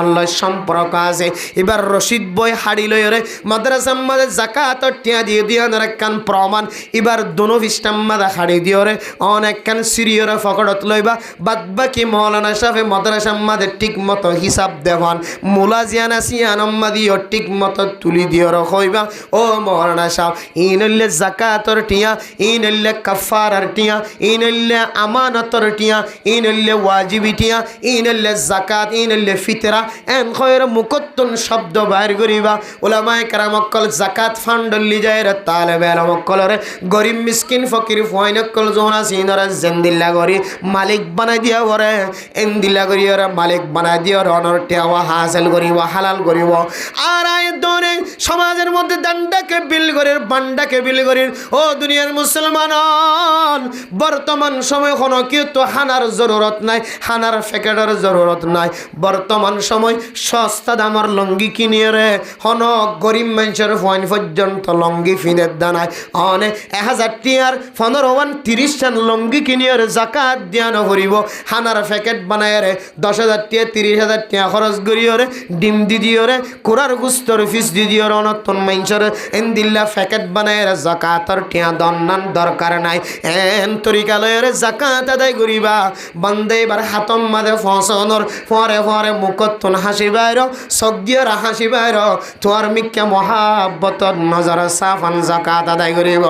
আল্লাহ সম্পর্ক আছে এবার রশিদ বই হাড়ি লইরে মাদ্রাসার মধ্যে যাকাত টিয়া দিয়ে দিয়া রাখান প্রমাণ এবার দোনো ইসলামাদা হাড়ি দিওরে অনেক কান সিরিয়রে ফকড়ত লইবা বাদ বাকি মৌলানা সাহেব মাদ্রাসার মাঝে ঠিক মতো হিসাব দেওয়ান মুলাজিয়ানা সিয়ানম্মা দিও ঠিক মতো তুলি দিও রইবা ও মৌলানা সাহেব ইনল্লে জাকাতর টিয়া ইনল্লে কাফারার টিয়া ইনল্লে আমানতর টিয়া ইনল্লে ওয়াজিবি টিয়া ইনল্লে জাকাত ইনল্লে ফিতরা এন খয়ের মুকত্তন শব্দ বাইর করিবা উলামায়ে কেরাম অকল জাকাত ফান্ড লি যায় রে তালেবে ইলম অকলরে গরিব মিসকিন ফকির ফুয়াইনকল জোনা সিনরা জেন্দিল্লা গরি মালিক বানাই দিয়া ওরে এন্দিল্লা গরি ওরে মালিক বানাই দিয়া অনর টেওয়া হাসিল করিব হালাল করিব আর আয় দরে সমাজের মধ্যে দান্ডাকে বিল করির বান্ডাকে বিল করির ও দুনিয়ার মুসলমান বর্তমান সময় কোনো কেউ তো হানার জরুরত নাই হানার প্যাকেটের জরুরত নাই বর্তমান সময় সস্তা দামের লঙ্গি কিনিয়ে রে হন গরিব মানুষের ফুয়াইন পর্যন্ত লঙ্গি ফিনের দানায় অনেক 1000 টিয়ার 15-30 টান লঙ্গি কিনিয়ে জাকাত দিয়া নকরিব হানার প্যাকেট বানায় রে 10,000 টিয়া 30,000 টিয়া খরচ করিও রে ডিম দি দিও রে কুরার গুস্তর ফিস দি দিও অনতন মানুষের এন্দিল্লা প্যাকেট বানায় রে জাকাতর টিয়া দন্নান দরকার নাই এন তরিকা লয় রে জাকাত আদায় করিবা বান্দে এবার হাতম মাদে ফসনর পরে পরে মুকত্তন হাসি বাইর চক দিয়ে হাসি বাইর তোর মিক্কা মহাব্বতর নজর সাফান জাকাত আদায় করিবা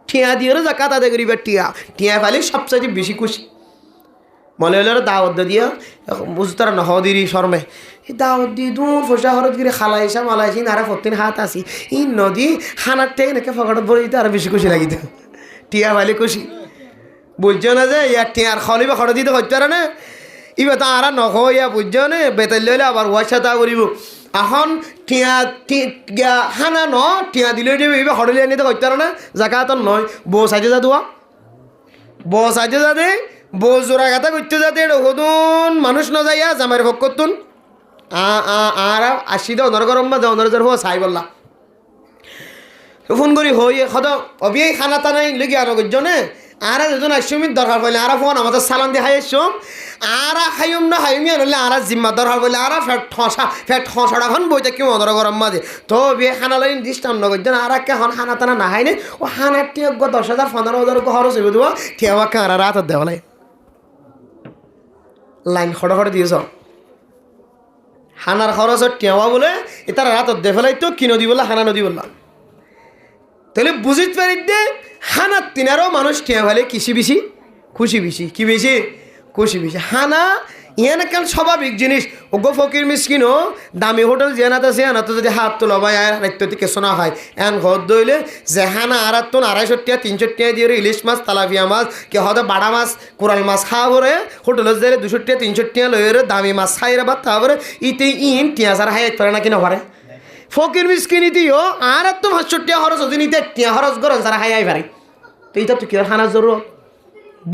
টিয়া দিয়ে জাকাত আদায় করিবা টিয়া টিয়া পাইলে সবচেয়ে বেশি খুশি মনে হলো দাওয়াত দিয়া বুঝতার না হদিরি শর্মে এই দাওয়াত দি দূর ফসা হরত গিরে খালাইসা মালাইছি নারা ফতিন হাত আসি ই নদী হানার টেক নাকি ফকটত ভরে দিতে আরো বেশি খুশি লাগিত টিয়া পাইলে খুশি বুঝছো না যে ইয়ার টিয়ার খলি বা খড় দিতে হইতে পারে না ইবা তো আর নয়া বুঝছো না বেতাল লইলে আবার ওয়াশা তা করিব এখন টিয়া হানা ন টিয়া দিলে দেবে এবার হড়লে নিতে হইতে পারে না জাকাতন নয় বউ সাইজে যা দোয়া বউ সাইজে যা দে বউ জোড়া গাথা করতে যাতে হদুন মানুষ ন যাইয়া জামাইয়ের ভোগ করতুন আর 80 অনর গরম বা 10,000 হো চাই বললা ফোন করি হই সদ অবিয়ে খানা টানাই লেগে আরো গজনে আর দুজন 80 মিনিট দরকার পড়লে আর ফোন আমাদের সালাম দিয়ে হাই আসম আর হাইম না হাইমি আনলে আর জিম্মা দরকার পড়লে আর ফেট ঠসাটা খন বইতে কেউ অনর গরম মাঝে তো বিয়ে খানা লাইন ডিস্টার্ব নগজন আর কে হন খানা টানা না হাইনে ও খানার টিয়া 10,000 15,000 খরচ হইব দেবো টিয়া কারা রাত দেওয়ালে লাইন খড় খড় দিয়েছ হানার খরচত টেওয়া বলে এটার রাতত দে ফেলাই তো কি নদী বললা হানা নদী বললাম তাহলে বুঝিতে পারি দে হানার তিনারও মানুষ টেয়া ফেলে কিসি বেশি খুশি বেশি কি বেশি খুশি বেশি হানা ইয়ান একটা স্বাভাবিক জিনিস ওগো ফকির মিসকিনও দামি হোটেল জেনাত আছে এনাত যদি হাত তোলা বা রাত্য কেসো না হয় এন ঘর দইলে যে হানা আর 250 টাকা 300 টাকা দিয়ে ইলিশ মাছ তালাপিয়া মাছ কে হয়তো বাড়া মাছ কোরাল মাছ খাওয়া করে হোটেলত যাইলে 200 টাকা 300 টাকা লইরে দামি মাছ খাইরে বা তারপরে ইতে ইন টিয়া সারা হাই করে না কিনা পারে ফকির মিসকিন ইতিও আর 500 টাকা খরচ হচ্ছে নিতে টিয়া খরচ গরম সারা হাই আই পারে তো এটা তো কি হানা জরুরত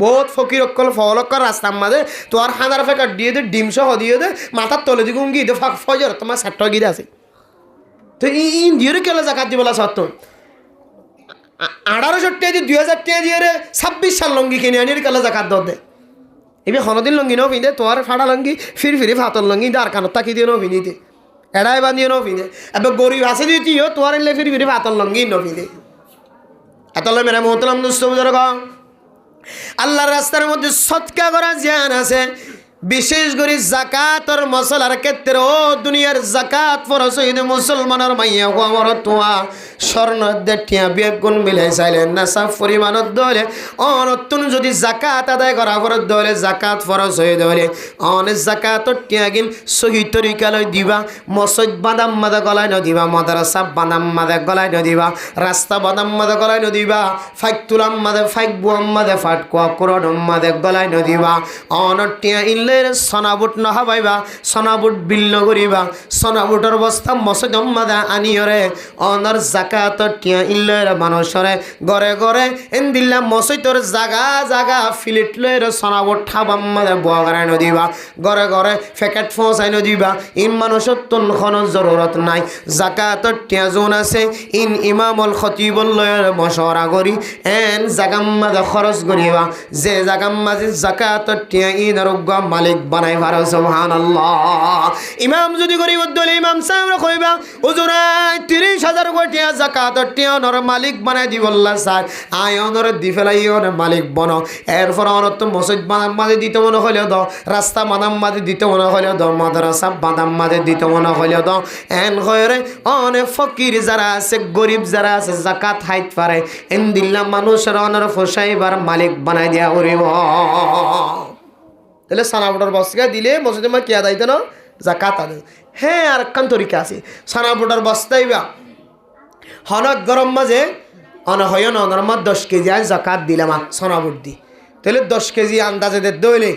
বহুত ফকির অকল ফলকর রাস্তার মাঝে তোর হানার ফেকার দিয়ে দে ডিম সহ দিয়ে দে মাথার তলে দিকে গিয়ে দে ফজর তোমার 60 গিয়ে আছে তো ইন দিয়ে কেলে জাকাত দিবলা সত্য 1800 টাকা দিয়ে 2000 টাকা দিয়ে 26 সাল লঙ্গি কিনে আনি কেলে জাকাত দে এবার হনদিন লঙ্গি নো পিঁধে তোর ফাড়া লঙ্গি ফিরি ভাতর লঙ্গি আর কানত তাকি দিয়ে নো পিঁধিতে এড়াই বান্ধিয়ে নো পিঁধে এবার গরিব আছে দিও তোর এলে ফিরি ভাতর লঙ্গি নো পিঁধে এতলে মেরে মোহতলাম দুষ্ট বুঝার আল্লাহর রাস্তার মধ্যে সৎকা করা জ্ঞান আছে বিশেষ করে জাকাতর মশলার ক্ষেত্রে ও দুনিয়ার জাকাত ফরজ হইতে মুসলমানের মাইয়া হওয়ার তোয়া স্বর্ণ দেটিয়া বেগুন মিলাই চাইলেন না সব পরিমাণত দলে অনতুন যদি জাকাত আদায় করা ফরজ দলে জাকাত ফরজ হয়ে দলে অনেক জাকাতর টিয়াগিন সহি তরিকালৈ দিবা মসজিদ বাদাম মাদা গলায় নদিবা মাদ্রাসা বাদাম মাদা গলায় নদিবা রাস্তা বাদাম মাদা গলায় নদিবা ফাইক তুলাম মাদে ফাইক বুয়াম মাদে ফাটকুয়া কোরআন মাদে গলায় নদিবা অনটিয়া সনাবুট নহাবাইবা সনাবুট বিল নগরিবা সনাবুটর বস্তা মসজিদ মাদা আনিয়রে অনর জাকাত টিয়া ইল্লের মানুষরে ঘরে ঘরে এন্দিল্লা মসজিদর জাগা জাগা ফিলিট লয়ের সনাবুট ঠাবাম মাদে বুয়াগারায় নদিবা ঘরে ঘরে ফেকেট ফসাই নদিবা ইন মানুষের তনখনৰ জরুরত নাই জাকাতর টিয়া জোন আছে ইন ইমামুল খতিবুল লয়ের মশওয়ারা করি এন জাগাম মাদে খরচ করিবা যে জাগাম মাঝে জাকাতর টিয়া ইন আরোগ্য মালিক বানাই পারো সুবহানাল্লাহ ইমাম যদি গরিব দলে ইমাম সাহেব কইবা হুজুরাই 30,000 কোটি যাকাতর টিয়নর মালিক বানাই দিবল্লা স্যার আয়নর দি ফেলাইয়র মালিক বনো এরপর অনত মসজিদ বাদাম মাঝে দিতে মনে হইলো দ রাস্তা বাদাম মাঝে দিতে মনে হইলো দ মাদ্রাসা বাদাম মাঝে দিতে মনে হইলো দ এন কইরে অনে ফকির যারা আছে গরিব যারা আছে যাকাত হাইত পারে এন দিল্লা মানুষের অনর ফসাইবার মালিক বানাই দিয়া করিব তাহলে সানাবুটার বস্তা দিলে মসজিদে মা কি আদায় না জাকাত আদায় হ্যাঁ আর একখান তরিকা আছে সানাবুটার বস্তাইবা হনক গরম মাঝে অনহয়ন অনরমাত 10 কেজি আয় জাকাত দিলাম সানাবুট দি তাহলে 10 কেজি আন্দাজে দইলে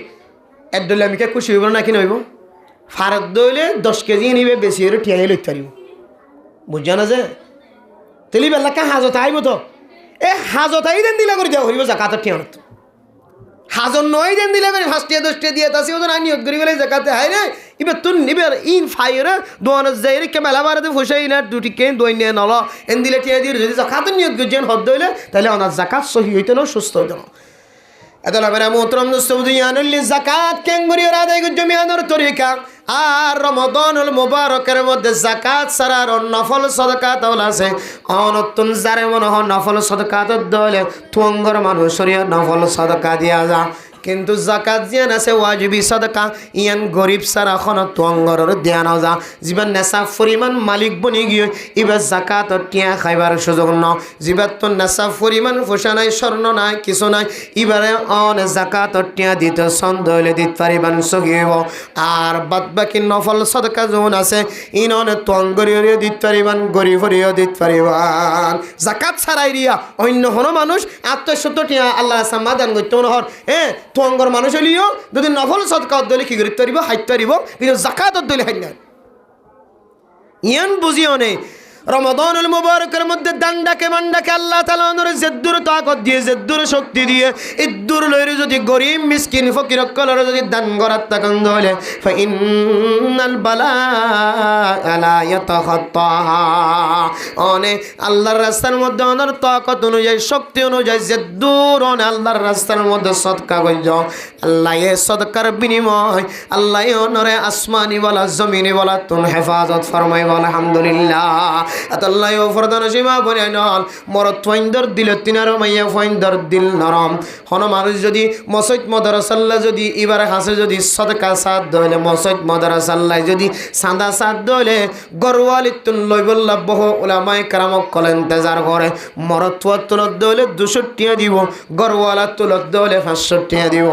এর দইলে আমি কে খুশি হইব না কি নইব ফারত দইলে 10 কেজি নিবে বেশি হলে ঠিয়াই লইতে পারিব বুঝা না যে তেলি বেলাকে হাজত আইব তো এ হাজত আই দেন দিলা করে দেওয়া হইব জাকাতের ঠিয়ানত হাজন নয় দেন দিলে মানে 5টা 10টা দিয়ে তাসি ওজন আনিয়ত করি গেলে জাকাতে হাই রে ইবে তুন নিবের ইন ফাইরে দোয়ান যাইরে কেমেলা বারতে ফসাই না দুটি কেন দই নিয়ে নল এন দিলে টিয়া দিয়ে যদি জাকাতের নিয়ত গজেন হদ দইলে তাহলে অনার জাকাত সহি হইতে না সুস্থ হইতে না এতলা বেরা মোহতরম দোস্তাবুদিয়ানুল জাকাত কেন করি আদায় করতে মিয়ানোর তরিকা আর রমাদানুল মুবারকের মধ্যে জাকাত ছাড়ার নফল সদকা তাওলা আছে অনতুন যারে মনে হয় নফল সদকা দলে তুঙ্গর মানুষের নফল সদকা দিয়া যা কিন্তু জাকাত জিয়ান আছে ওয়াজিবি সদকা ইয়ান গরিব সারা খন তুঙ্গর দিয়া না যা জীবন নেশা পরিমাণ মালিক বনি গিয়ে এবার জাকাত টিয়া খাইবার সুযোগ ন জীবন তো নেশা পরিমাণ ফসা নাই স্বর্ণ নাই কিছু নাই এবারে অন জাকাত টিয়া দিত ছন্দ হইলে দিতে পারিবান সগিব আর বাদ বাকি নফল সদকা যখন আছে ইনন তুঙ্গরিও দিতে পারিবান গরিবরিও দিতে পারিবান জাকাত ছাড়াই দিয়া অন্য কোনো মানুষ 800 টিয়া আল্লাহ সমাধান করতে মনে হর তুঙ্গর মানুষ হলিও যদি নফল সদকা দলে কি করতে পারিব হাইতে পারিব কিন্তু জাকাত দলে হাই না ইয়ান বুঝিও নেই রমাদানুল মুবারকের মধ্যে দান্ডাকে মান্ডাকে আল্লাহ তাআলা ওনারে জেদ্দুর তাকত দিয়ে জেদ্দুর শক্তি দিয়ে ইদ্দুর লইরে যদি গরিব মিসকিন ফকির কলর যদি দান করার তাকন দলে ফা ইন্নাল বালা লা ইয়াতাখাত্তাহা অনে আল্লাহর রাস্তার মধ্যে ওনার তাকত অনুযায়ী শক্তি অনুযায়ী জেদ্দুর অনে আল্লাহর রাস্তার মধ্যে সদকা কইজ আল্লাহ এ সদকার বিনিময় আল্লাহ ওনারে আসমানি ওয়ালা জমিনি ওয়ালা তুন হেফাজত ফরমাই আলহামদুলিল্লাহ আল্লাহ ফরদান সীমা বনে নল মরত ফাইন্দর দিল তিনারো মাইয়া ফাইন্দর দিল নরম হন মানুষ যদি মসজিদ মাদ্রাসাল্লাহ যদি এবারে হাসে যদি সদকা সাদ দলে মসজিদ মাদ্রাসাল্লাহ যদি সাদা সাদ দলে গরওয়ালি তুন লইবল্লাহ বহু উলামায়ে কেরামক কল ইন্তজার করে মরত তুলত দলে 200 টাকা দিব গরওয়ালা তুলত দলে 500 টাকা দিব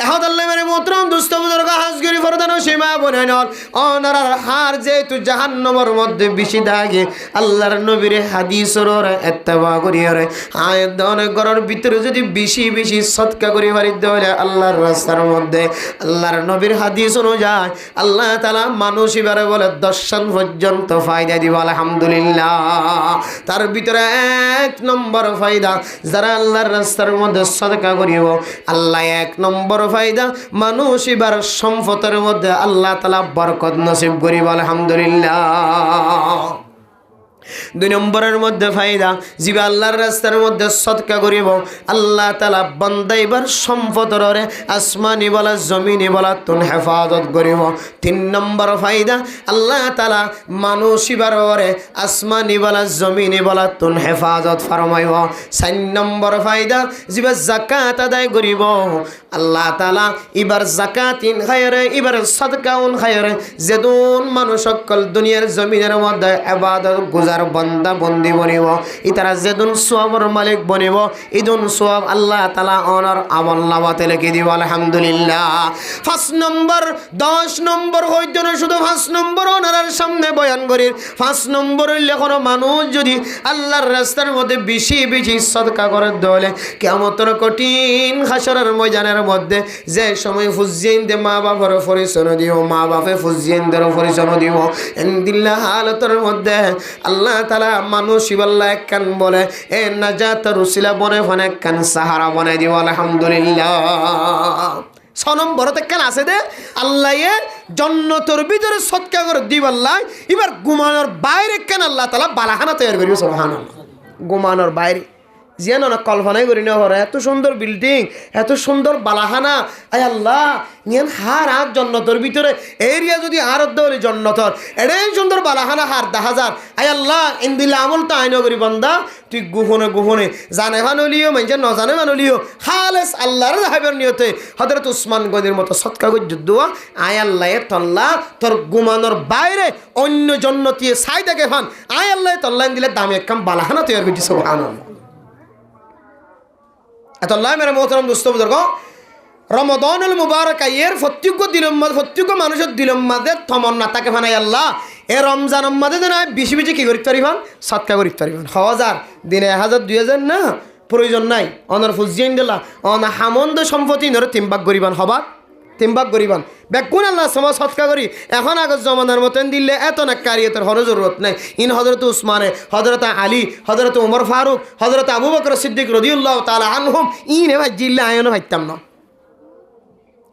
এখন আল্লাহ মানে মোহতরম দোস্ত বুজুর্গ হাজগরি ফরদান সীমা বনে নল অনার হার যেহেতু জাহান্নামের মধ্যে বেশি দাগে আল্লাহর নবীর হাদিসের ইত্তেবা করিয়ারে আয়াত ঘরের ভিতরে যদি বেশি বেশি সদকা করি পারি তাহলে আল্লাহর রাস্তার মধ্যে আল্লাহর নবীর হাদিস অনুযায়ী আল্লাহ তাআলা মানুষ এবারে বলে 10 পর্যন্ত ফায়দা দিব আলহামদুলিল্লাহ তার ভিতরে 1 নম্বর ফায়দা যারা আল্লাহর রাস্তার মধ্যে সদকা করিব আল্লাহ 1 নম্বর ফায়দা মানুষ এবার সম্পদের মধ্যে আল্লাহ তাআলা বরকত নসিব করিব আলহামদুলিল্লাহ দুই নম্বরের মধ্যে ফায়দা জিবা আল্লাহর রাস্তার মধ্যে সদকা করিব আল্লাহ তাআলা বান্দা এবার সম্পদরে আসমানি বলা জমিনি বলা তুন হেফাজত করিব তিন নম্বর ফায়দা আল্লাহ তাআলা মানুষ এবারে আসমানি বলা জমিনি বলা তুন হেফাজত ফরমাইব চার নম্বর ফায়দা জিবা যাকাত আদায় করিব আল্লাহ তাআলা এবার যাকাত ইন খায়রে এবার সদকা উন খায়রে যেদুন মানুষ সকল দুনিয়ার জমিনের মধ্যে ইবাদত গুজার বান্দা বন্দি বনিব ইতারা যেদুন সওয়াবের মালিক বনিব ইদুন সওয়াব আল্লাহ তাআলা ওনার আমলনামাতে লিখে দিব আলহামদুলিল্লাহ 5 নম্বর 10 নম্বর হইতো না শুধু 5 নম্বর ওনার সামনে বয়ান করি 5 নম্বর হইলে কোনো মানুষ যদি আল্লাহর রাস্তার মধ্যে বেশি বেশি সদকা করে দলে কিয়ামতের কঠিন হাসরের ময়দানের মধ্যে যে সময় ফুজিয়েন্দে মা বাবার পরিচয় দিও মা বাপে ফুজিয়েন্দের পরিচয় দিও ইনদিল্লাহ হালতের মধ্যে আল্লাহ তাআলা মানুষ ইবাল্লাহ কান বলে এ নাজাত রুসিলা বনে ফনে কান সাহারা বনে দিও আলহামদুলিল্লাহ 6 নম্বরতে কেন আছে দে আল্লাহ জান্নাতের ভিতরে সদকা করে দিবাল্লাহ এবার ঘুমানোর বাইরে কেন আল্লাহ তাআলা বালাখানা তৈরি করিব সুবহানাল্লাহ ঘুমানোর বাইরে যেন না কল্পনাই করি না হরে এত সুন্দর বিল্ডিং এত সুন্দর বালাখানা আয় আল্লাহ নিয়ান হার আর জন্নতর ভিতরে এরিয়া যদি আর দৌড়ি জন্নতর এটাই সুন্দর বালাখানা হার 10,000 আয় আল্লাহ ইন্দিল্লা আমল তো আইন করি বন্দা তুই গুহনে গুহনে জানে মানলিও মানে ন জানে মানলিও খালেস আল্লাহর হাবের নিয়তে হযরত উসমান গনির মতো সদকা করে যুদ্ধ আয় আল্লাহ তল্লা তোর ঘুমানোর বাইরে অন্য জন্নতি সাইদাকে ফান আয় আল্লাহ তল্লা দিলে দামি একদম বালাখানা তৈরি করছি সুবহানাল্লাহ আল্লাহ মেরা মোহতারাম দোস্ত বুজুর্গ রমাদানুল মুবারক এর প্রত্যেক মানুষের দিলের মাঝে তমন্না তাকে ফানাই আল্লাহ এ রমজানের মাঝে যেন বেশি বেশি কি করিতে পারিবান সদকা করিতে পারিবান 1000 দিনে 1000 2000 না প্রয়োজন নাই অনার ফুজিয়েন দিলা অনা হামন্দ সম্পত্তি নরে তিনবাগ করিবান হবা তিনবাগ করিবান বেগুন আল্লাহ সমাজ সদকা করি এখন আগত জমানার মতন দিলে এত না কারিয়তের হর জরুরত নাই ইন হযরত উসমানে হযরত আলী হযরত উমর ফারুক হযরত আবু বকর সিদ্দিক রাদিয়াল্লাহু তাআলা আনহুম ইনে ভাজিল্লা আয়নো ভাইতাম না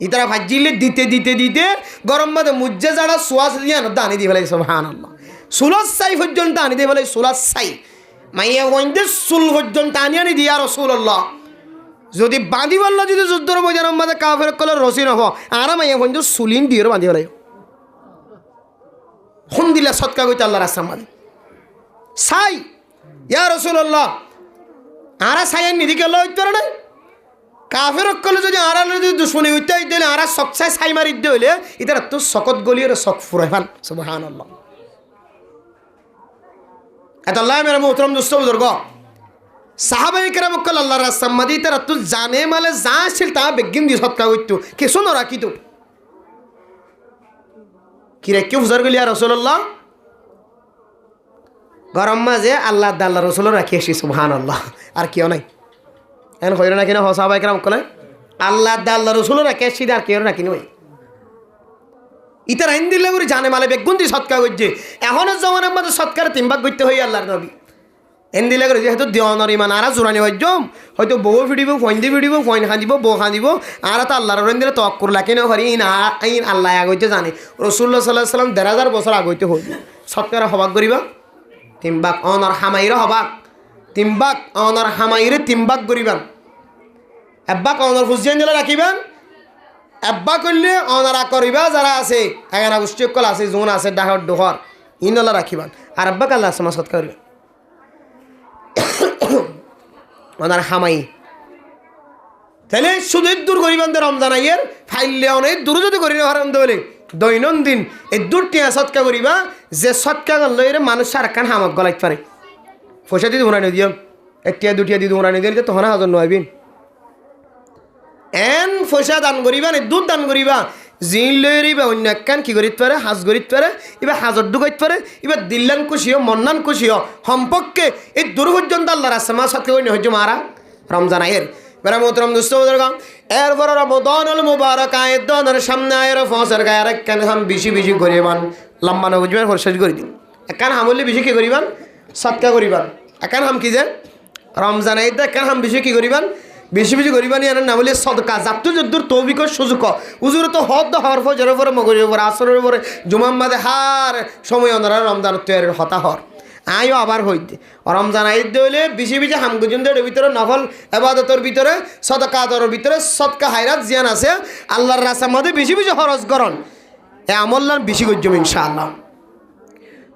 ইতারা ভাজিল্লে দিতে দিতে দিতে গরম মধ্যে মুজ্জে যারা সুয়াস দিয়া দানি দি ফেলাই সুবহানাল্লাহ সুলাস সাই পর্যন্ত আনি দি ফেলাই সুলাস সাই মাইয়া ওইন্দে সুল পর্যন্ত আনি আনি দিয়া রাসূলুল্লাহ যদি বাঁধি বলল যদি যুদ্ধর ময়দানের মধ্যে কাফের কলে রসি নহ আরাম আইয়া পর্যন্ত সুলিন দিয়ে বাঁধি ফেলাই হুম দিলা সদকা কইতে আল্লাহ রাস্তার মাঝে সাই ইয়া রাসূলুল্লাহ আরা সাইয়ের নিধি গেল হইতে পারে না কাফের কলে যদি আরা যদি দুশ্মনী হইতে দিলে আরা সবসাই সাই মারি দিতে হইলে এটা তো শকত গলিয়ে শক ফুরাই ফান সুবহানাল্লাহ এত আল্লাহ মেরা মোহতরম দোস্ত বুজুর্গ সাহাবায়ে কেরাম কল আল্লাহর রাস্তার মাঝে তারা তো জানে মালে যা ছিল তা বেগিন দিয়ে সদকা করতো কিছু না রাখিত কি রে কেউ হুজুর গলি আর রাসূলুল্লাহ গরম মাঝে আল্লাহ আল্লাহ রাসূল রাখি আসি সুবহানাল্লাহ আর কেউ নাই এন কইরা না কিনা সাহাবায়ে কেরাম কলে আল্লাহ আল্লাহ রাসূল রাখি আসি আর কেউ রাখি নই ইতার আইন দিলে করে জানে মালে বেগুন দিয়ে সদকা করছে এখনের জমানার মধ্যে সদকার তিনভাগ করতে হই আল্লাহর নবী এন দিলে করে যেহেতু দেওয়ানোর ইমান আর জোরানি হজম হয়তো বউ ফিডিব ফইন দিয়ে ফিডিব ফইন খাঁদিব বউ খাঁদিব আর তো আল্লাহর রেন দিলে তক্কর লাখে না হরি ইন আল্লাহ আগইতে জানে রাসূলুল্লাহ সাল্লাল্লাহু আলাইহি সাল্লাম 1000 বছর আগইতে হই সদকার হবাক করিবা তিনভাগ অনার হামাইরে হবাক তিনভাগ অনার হামাইরে তিনভাগ করিবান একবাক অনার ফুজিয়ান দিলে রাখিবান আব্বা করলে অনারা করিবা যারা আছে এগারা গোষ্ঠী কল আছে জোন আছে ডাহর ডোহর ইনলা রাখিবান আর আব্বা কাল্লা সমাজ সৎকার করিবে ওনার হামাই তাহলে শুধু দূর করিবান রমজান আইয়ের ফাইলে অনেক দূর যদি করি না হারাম দলে দৈনন্দিন এই দূরটিয়া সৎকা করিবা যে সৎকা করলে মানুষ আর কান হামক গলাইতে পারে পয়সা দিয়ে উড়ানি দিও একটিয়া দুটিয়া দিয়ে উড়ানি দিলে তখন হাজার নয়বিন এন পয়সা দান করিবা নে দুধ দান করিবা জিন লইবা অন্য একখান কি করিতে পারে হাজ করিতে পারে এবার হাজর ঢুকাইতে পারে এবার দিল্লান খুশিও মন্নান খুশিও সম্পর্কে এই দূর পর্যন্ত আল্লাহ রাস্তা সাথে করি হইজ মারা রমজান আয়ের বেড়া মোহতরম দুস্থ এরপর রমজানুল মুবারক আয়ের দনের সামনে আয়ের ফসের গায়ে আর একখান হাম বেশি বেশি করিবান লম্বা না বুঝবেন হরসেজ করে দিন একখান হাম বললে বেশি কি করিবান সৎকা করিবান একখান হাম কি যে রমজান আয়ের একখান হাম বেশি কি করিবান বেশি বেশি করিবানি আনেন না বলে সদকা যাত্র যদ্দুর তৌবিকর সুযোগ উজুর তো হদ হওয়ার পর জের পরে মগরের উপরে আসরের উপরে জুমাম্মাদে হার সময় অনারা রমজান তৈরির হতা হর আয়ও আবার হইতে রমজান আইতে হইলে বেশি বেশি হামগুজুনদের ভিতরে নফল এবাদতের ভিতরে সদকাতর ভিতরে সদকা হায়রাত জিয়ান আছে আল্লাহর রাস্তার মধ্যে বেশি বেশি খরচ করন এ আমল্লার বেশি করছম ইনশাআল্লাহ।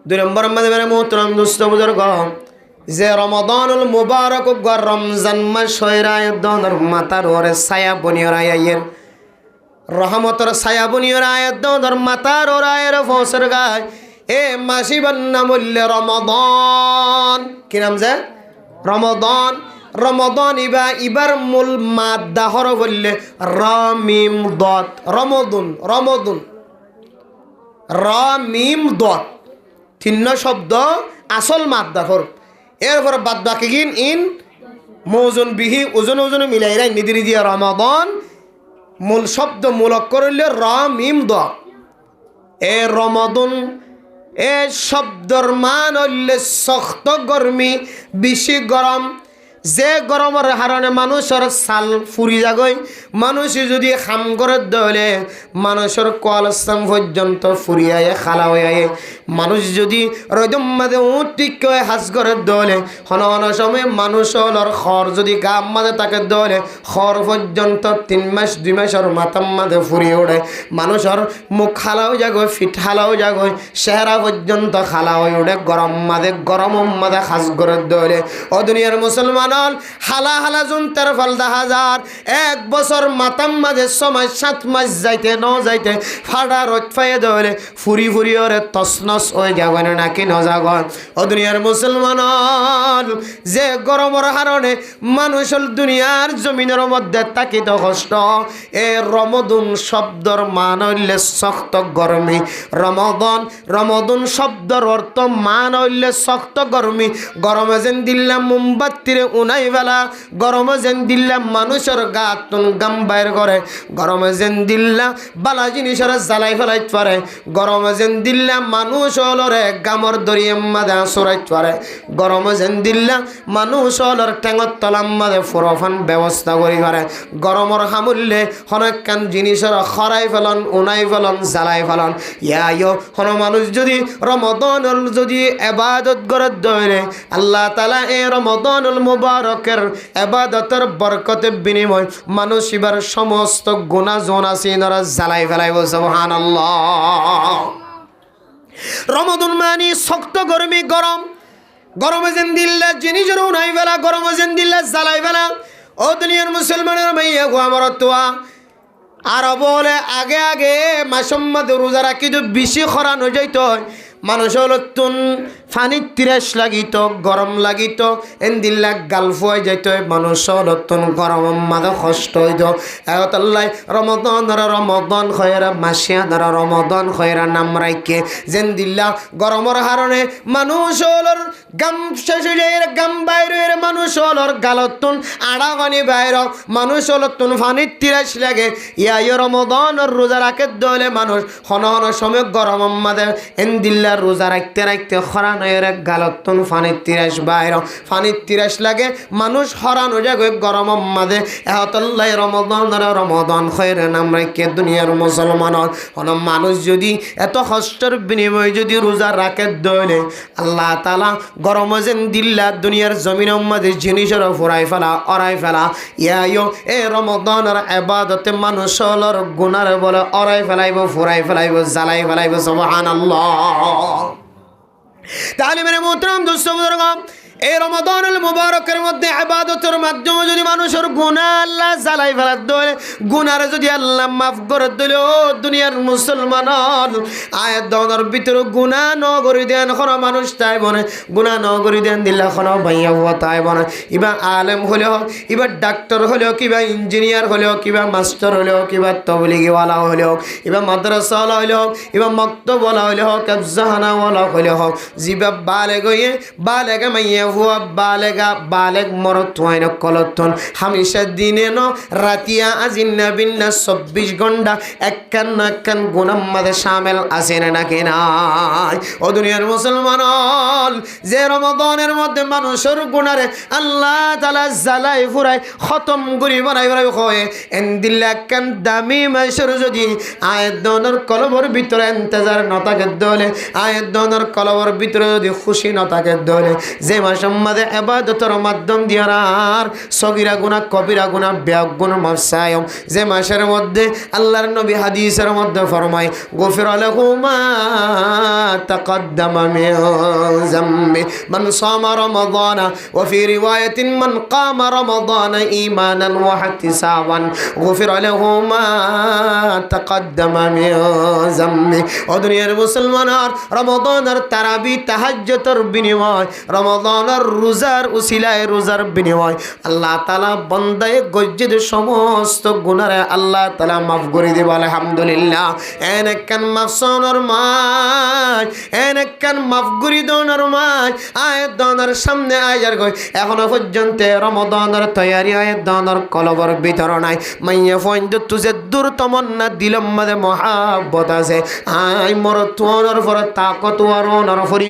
2 নম্বর মধ্যে মানে মোহতরম দোস্ত বুজুর্গ যে রমাদানুল মুবারক গর রমজান মাস হইরায় দনের মাতার ওরে ছায়া বনিয়রায় আইয়ের রহমতর ছায়া বনিয়রায় দনের মাতার ওরায়ের ফসর গায় এ মাসিবার নাম হইলে রমাদান। কি নাম যে রমাদান। রমাদান ইবার মূল মাদ্দা হরফ বললে র মিম দত রমদুন রমদুন র মিম দত 3 শব্দ আসল মাদ্দা হরফ। এরপর বাদ বাকি গিন ইন মৌজন বিহি ওজন ওজন মিলাই রাই নিদিরি দিয়া রমাদান মূল শব্দ মূলক করলে র মিম দ এ রমাদান এ শব্দর মান হইলে শক্ত গরমি বেশি গরম যে গরমের হারণে মানুষের ছাল ফুরি যাগই মানুষ যদি খাম করে দলে মানুষের কলস্থান পর্যন্ত ফুরিয়ায় খালা হয়ে মানুষ যদি রদম মাঝে উঠিক হাজ করে দলে হন হন সময় মানুষের খর যদি গাম মাঝে তাকে দলে খর পর্যন্ত 3 মাস 2 মাসের মাথার মাঝে ফুরিয়ে ওঠে মানুষের মুখ খালাও যাগয় ফিট হালাও যাগয় চেহারা পর্যন্ত খালা হয়ে ওঠে গরম মাঝে হাজ করে দলে ও দুনিয়ার মুসলমান হালা হালা জুন 13,000 1 বছর মাতাম মাঝে 6 মাস 7 মাস যাইতে ন যাইতে ফাড়া রোদ ফাইয়ে দলে ফুরি ফুরি ওরে তসনস ওই যাবেন নাকি ন যাগন ও দুনিয়ার মুসলমান যে গরমের হারণে মানুষের দুনিয়ার জমিনের মধ্যে তাকিত কষ্ট এ রমদুন শব্দর মান হইলে শক্ত গরমি রমদুন শব্দর অর্থ মান হইলে শক্ত গরমি গরমে যেন দিল্লাম মোমবাতিরে উনাই বেলা গরমে যেন দিল্লাম মানুষের গাতুন গাম বাইর করে গরমে যেন দিল্লা বালা জিনিসের জ্বালাই ফেলাইতে পারে গরমে যেন দিল্লাম মানুষ হলরে গামর দরিয়ে মাদে সরাইতে পারে গরমে যেন দিল্লা মানুষ হলর টেঙর তলাম মাদে ফুরফান ব্যবস্থা করি পারে গরমর হামুল্লে হনকান জিনিসের খরাই ফেলন উনাই ফেলন জ্বালাই ফেলন ইয়াইও হন মানুষ যদি রমাদানুল যদি ইবাদত করে দইরে আল্লাহ তাআলা এই রমাদানুল মুবারকের ইবাদতের বরকতে বিনিময় মানুষ এবার সমস্ত গুনাহ জোনাসিনরা জ্বালাই ফেলাইব সুবহানাল্লাহ। রমাদান মানে শক্ত গরমে গরমে যেন দিল্লা জিনিসের উনাই ফেলা গরমে যেন দিল্লা জ্বালাই ফেলা ও দুনিয়ার মুসলমানের মাইয়া গো আমার তোয়া আর বলে আগে মাসম্মাদ রোজা রাখি তো বেশি খরান হয়ে যাইত মানুষ হলতুন ফানি 30 লাগিত গরম লাগিত এন্দিল্লা গালফ হয়ে যাইত মানুষ হলতুন গরম মাদা কষ্ট হইত আল্লাহ রমদান খয়রা মাসিয়া দ্বারা রমদান খয়রা নাম রাইকে যেন দিল্লা গরমের হারণে মানুষ হলর গাম শেষ হয়ে যায় গাম বাইরে মানুষ হলর গালতুন আড়া পানি বাইর মানুষ হলতুন ফানি 30 লাগে ইয়া রমদানের রোজা রাখে দলে মানুষ হন সময় গরম মাদে এন্দিল্লা রোজা রাখতে খরান হয়ে গালতুন ফানি 30 বাইর ফানি 30 লাগে মানুষ হরান হয়ে যায় গরম মাদে এহতল্লাই রমদান খয়রে নাম রাখে দুনিয়ার মুসলমান হন মানুষ যদি এত কষ্টের বিনিময় যদি রোজা রাখে দলে আল্লাহ তাআলা গরম যেন দিল্লা দুনিয়ার জমিনের মধ্যে জিনিসের ফুরাই ফেলা অরাই ফেলা ইয়াইও এ রমদানের ইবাদতে মানুষ হলর গুনার বলে অরাই ফেলাইব ফুরাই ফেলাইব জ্বালাই ফেলাইব সুবহানাল্লাহ। তাহলে মেরে মোহতরম দোস্ত বুজুর্গ এই রমাদানুল মুবারকের মধ্যে ইবাদতের মাধ্যমে যদি মানুষের গুনাহ আল্লাহ জ্বালাই ফেলার দলে গুনারে যদি আল্লাহ মাফ করে দিল ও দুনিয়ার মুসলমান আয়াত দনের ভিতরে গুনাহ ন করে দেন কোন মানুষ তাই বনে গুনাহ ন করে দেন দিল্লা কোন ভাইয়া হওয়া তাই বনে ইবা আলেম হলেও ইবা ডাক্তার হলেও কিবা ইঞ্জিনিয়ার হলেও কিবা মাস্টার হলেও কিবা তবলিগিওয়ালা হলেও ইবা মাদ্রাসাওয়ালা হলেও ইবা মক্তবওয়ালা হলেও কাবজাহানাওয়ালা হলেও জিবা বালেগ হয়ে বালেগে মাইয়া হুয়া বালেগা বালেগ মরত ওয়াইন কলতন হামেশা দিনে ন রাতিয়া আজিন্না বিন্না 24 ঘন্টা একখান না একখান গুনাহ মাঝে শামিল আছে নাকি নাই ও দুনিয়ার মুসলমান যে রমাদানের মধ্যে মানুষের গুনারে আল্লাহ তাআলা জ্বালাই ফুরাই খতম করি বানাই বানাই হয় এন্দিল্লা একখান দামি মাসের যদি আয়াত দনের কলবর ভিতরে ইন্তজার ন থাকে দলে আয়াত দনের কলবর ভিতরে যদি খুশি ন থাকে দলে যে মাসের মধ্যে ইবাদতের মাধ্যম দিয়ার সগীরা গুনাহ কবিরা গুনাহ ব্যাগ গুনাহ মাফসায়ম যে মাসের মধ্যে আল্লাহর নবী হাদিসের মধ্যে ফরমায় গফির লাহু মা তাকদ্দামা মিন যামবি মান সামা রমাদানা ওয়া ফি রিওয়ায়াতিন মান কামা রমাদানা ঈমানান ওয়া ইহতিসাবান গফির লাহু মা তাকদ্দামা মিন যামবি ও দুনিয়ার মুসলমান রমাদানের তারাবি তাহাজ্জুদের বিনিময় রমাদানের রোজার উসিলায় রোজার বিনিময় আল্লাহ তাআলা বান্দায়ে গজ্জের সমস্ত গুনাহে আল্লাহ তাআলা মাফ করে দিবে আলহামদুলিল্লাহ এনেকান মাফসনের মাই এনেকান মাফ করে দনের মাই আয়াত দনের সামনে আয়ার গই এখনো পর্যন্ত রমাদানের তৈয়ারি আয়াত দনের কলবর ভিতর নাই মাইয়া ফইন্দ তুজে দূর তমন্না দিলম মধ্যে মহাব্বত আছে আই মর তোর পর তাকত আর ওনর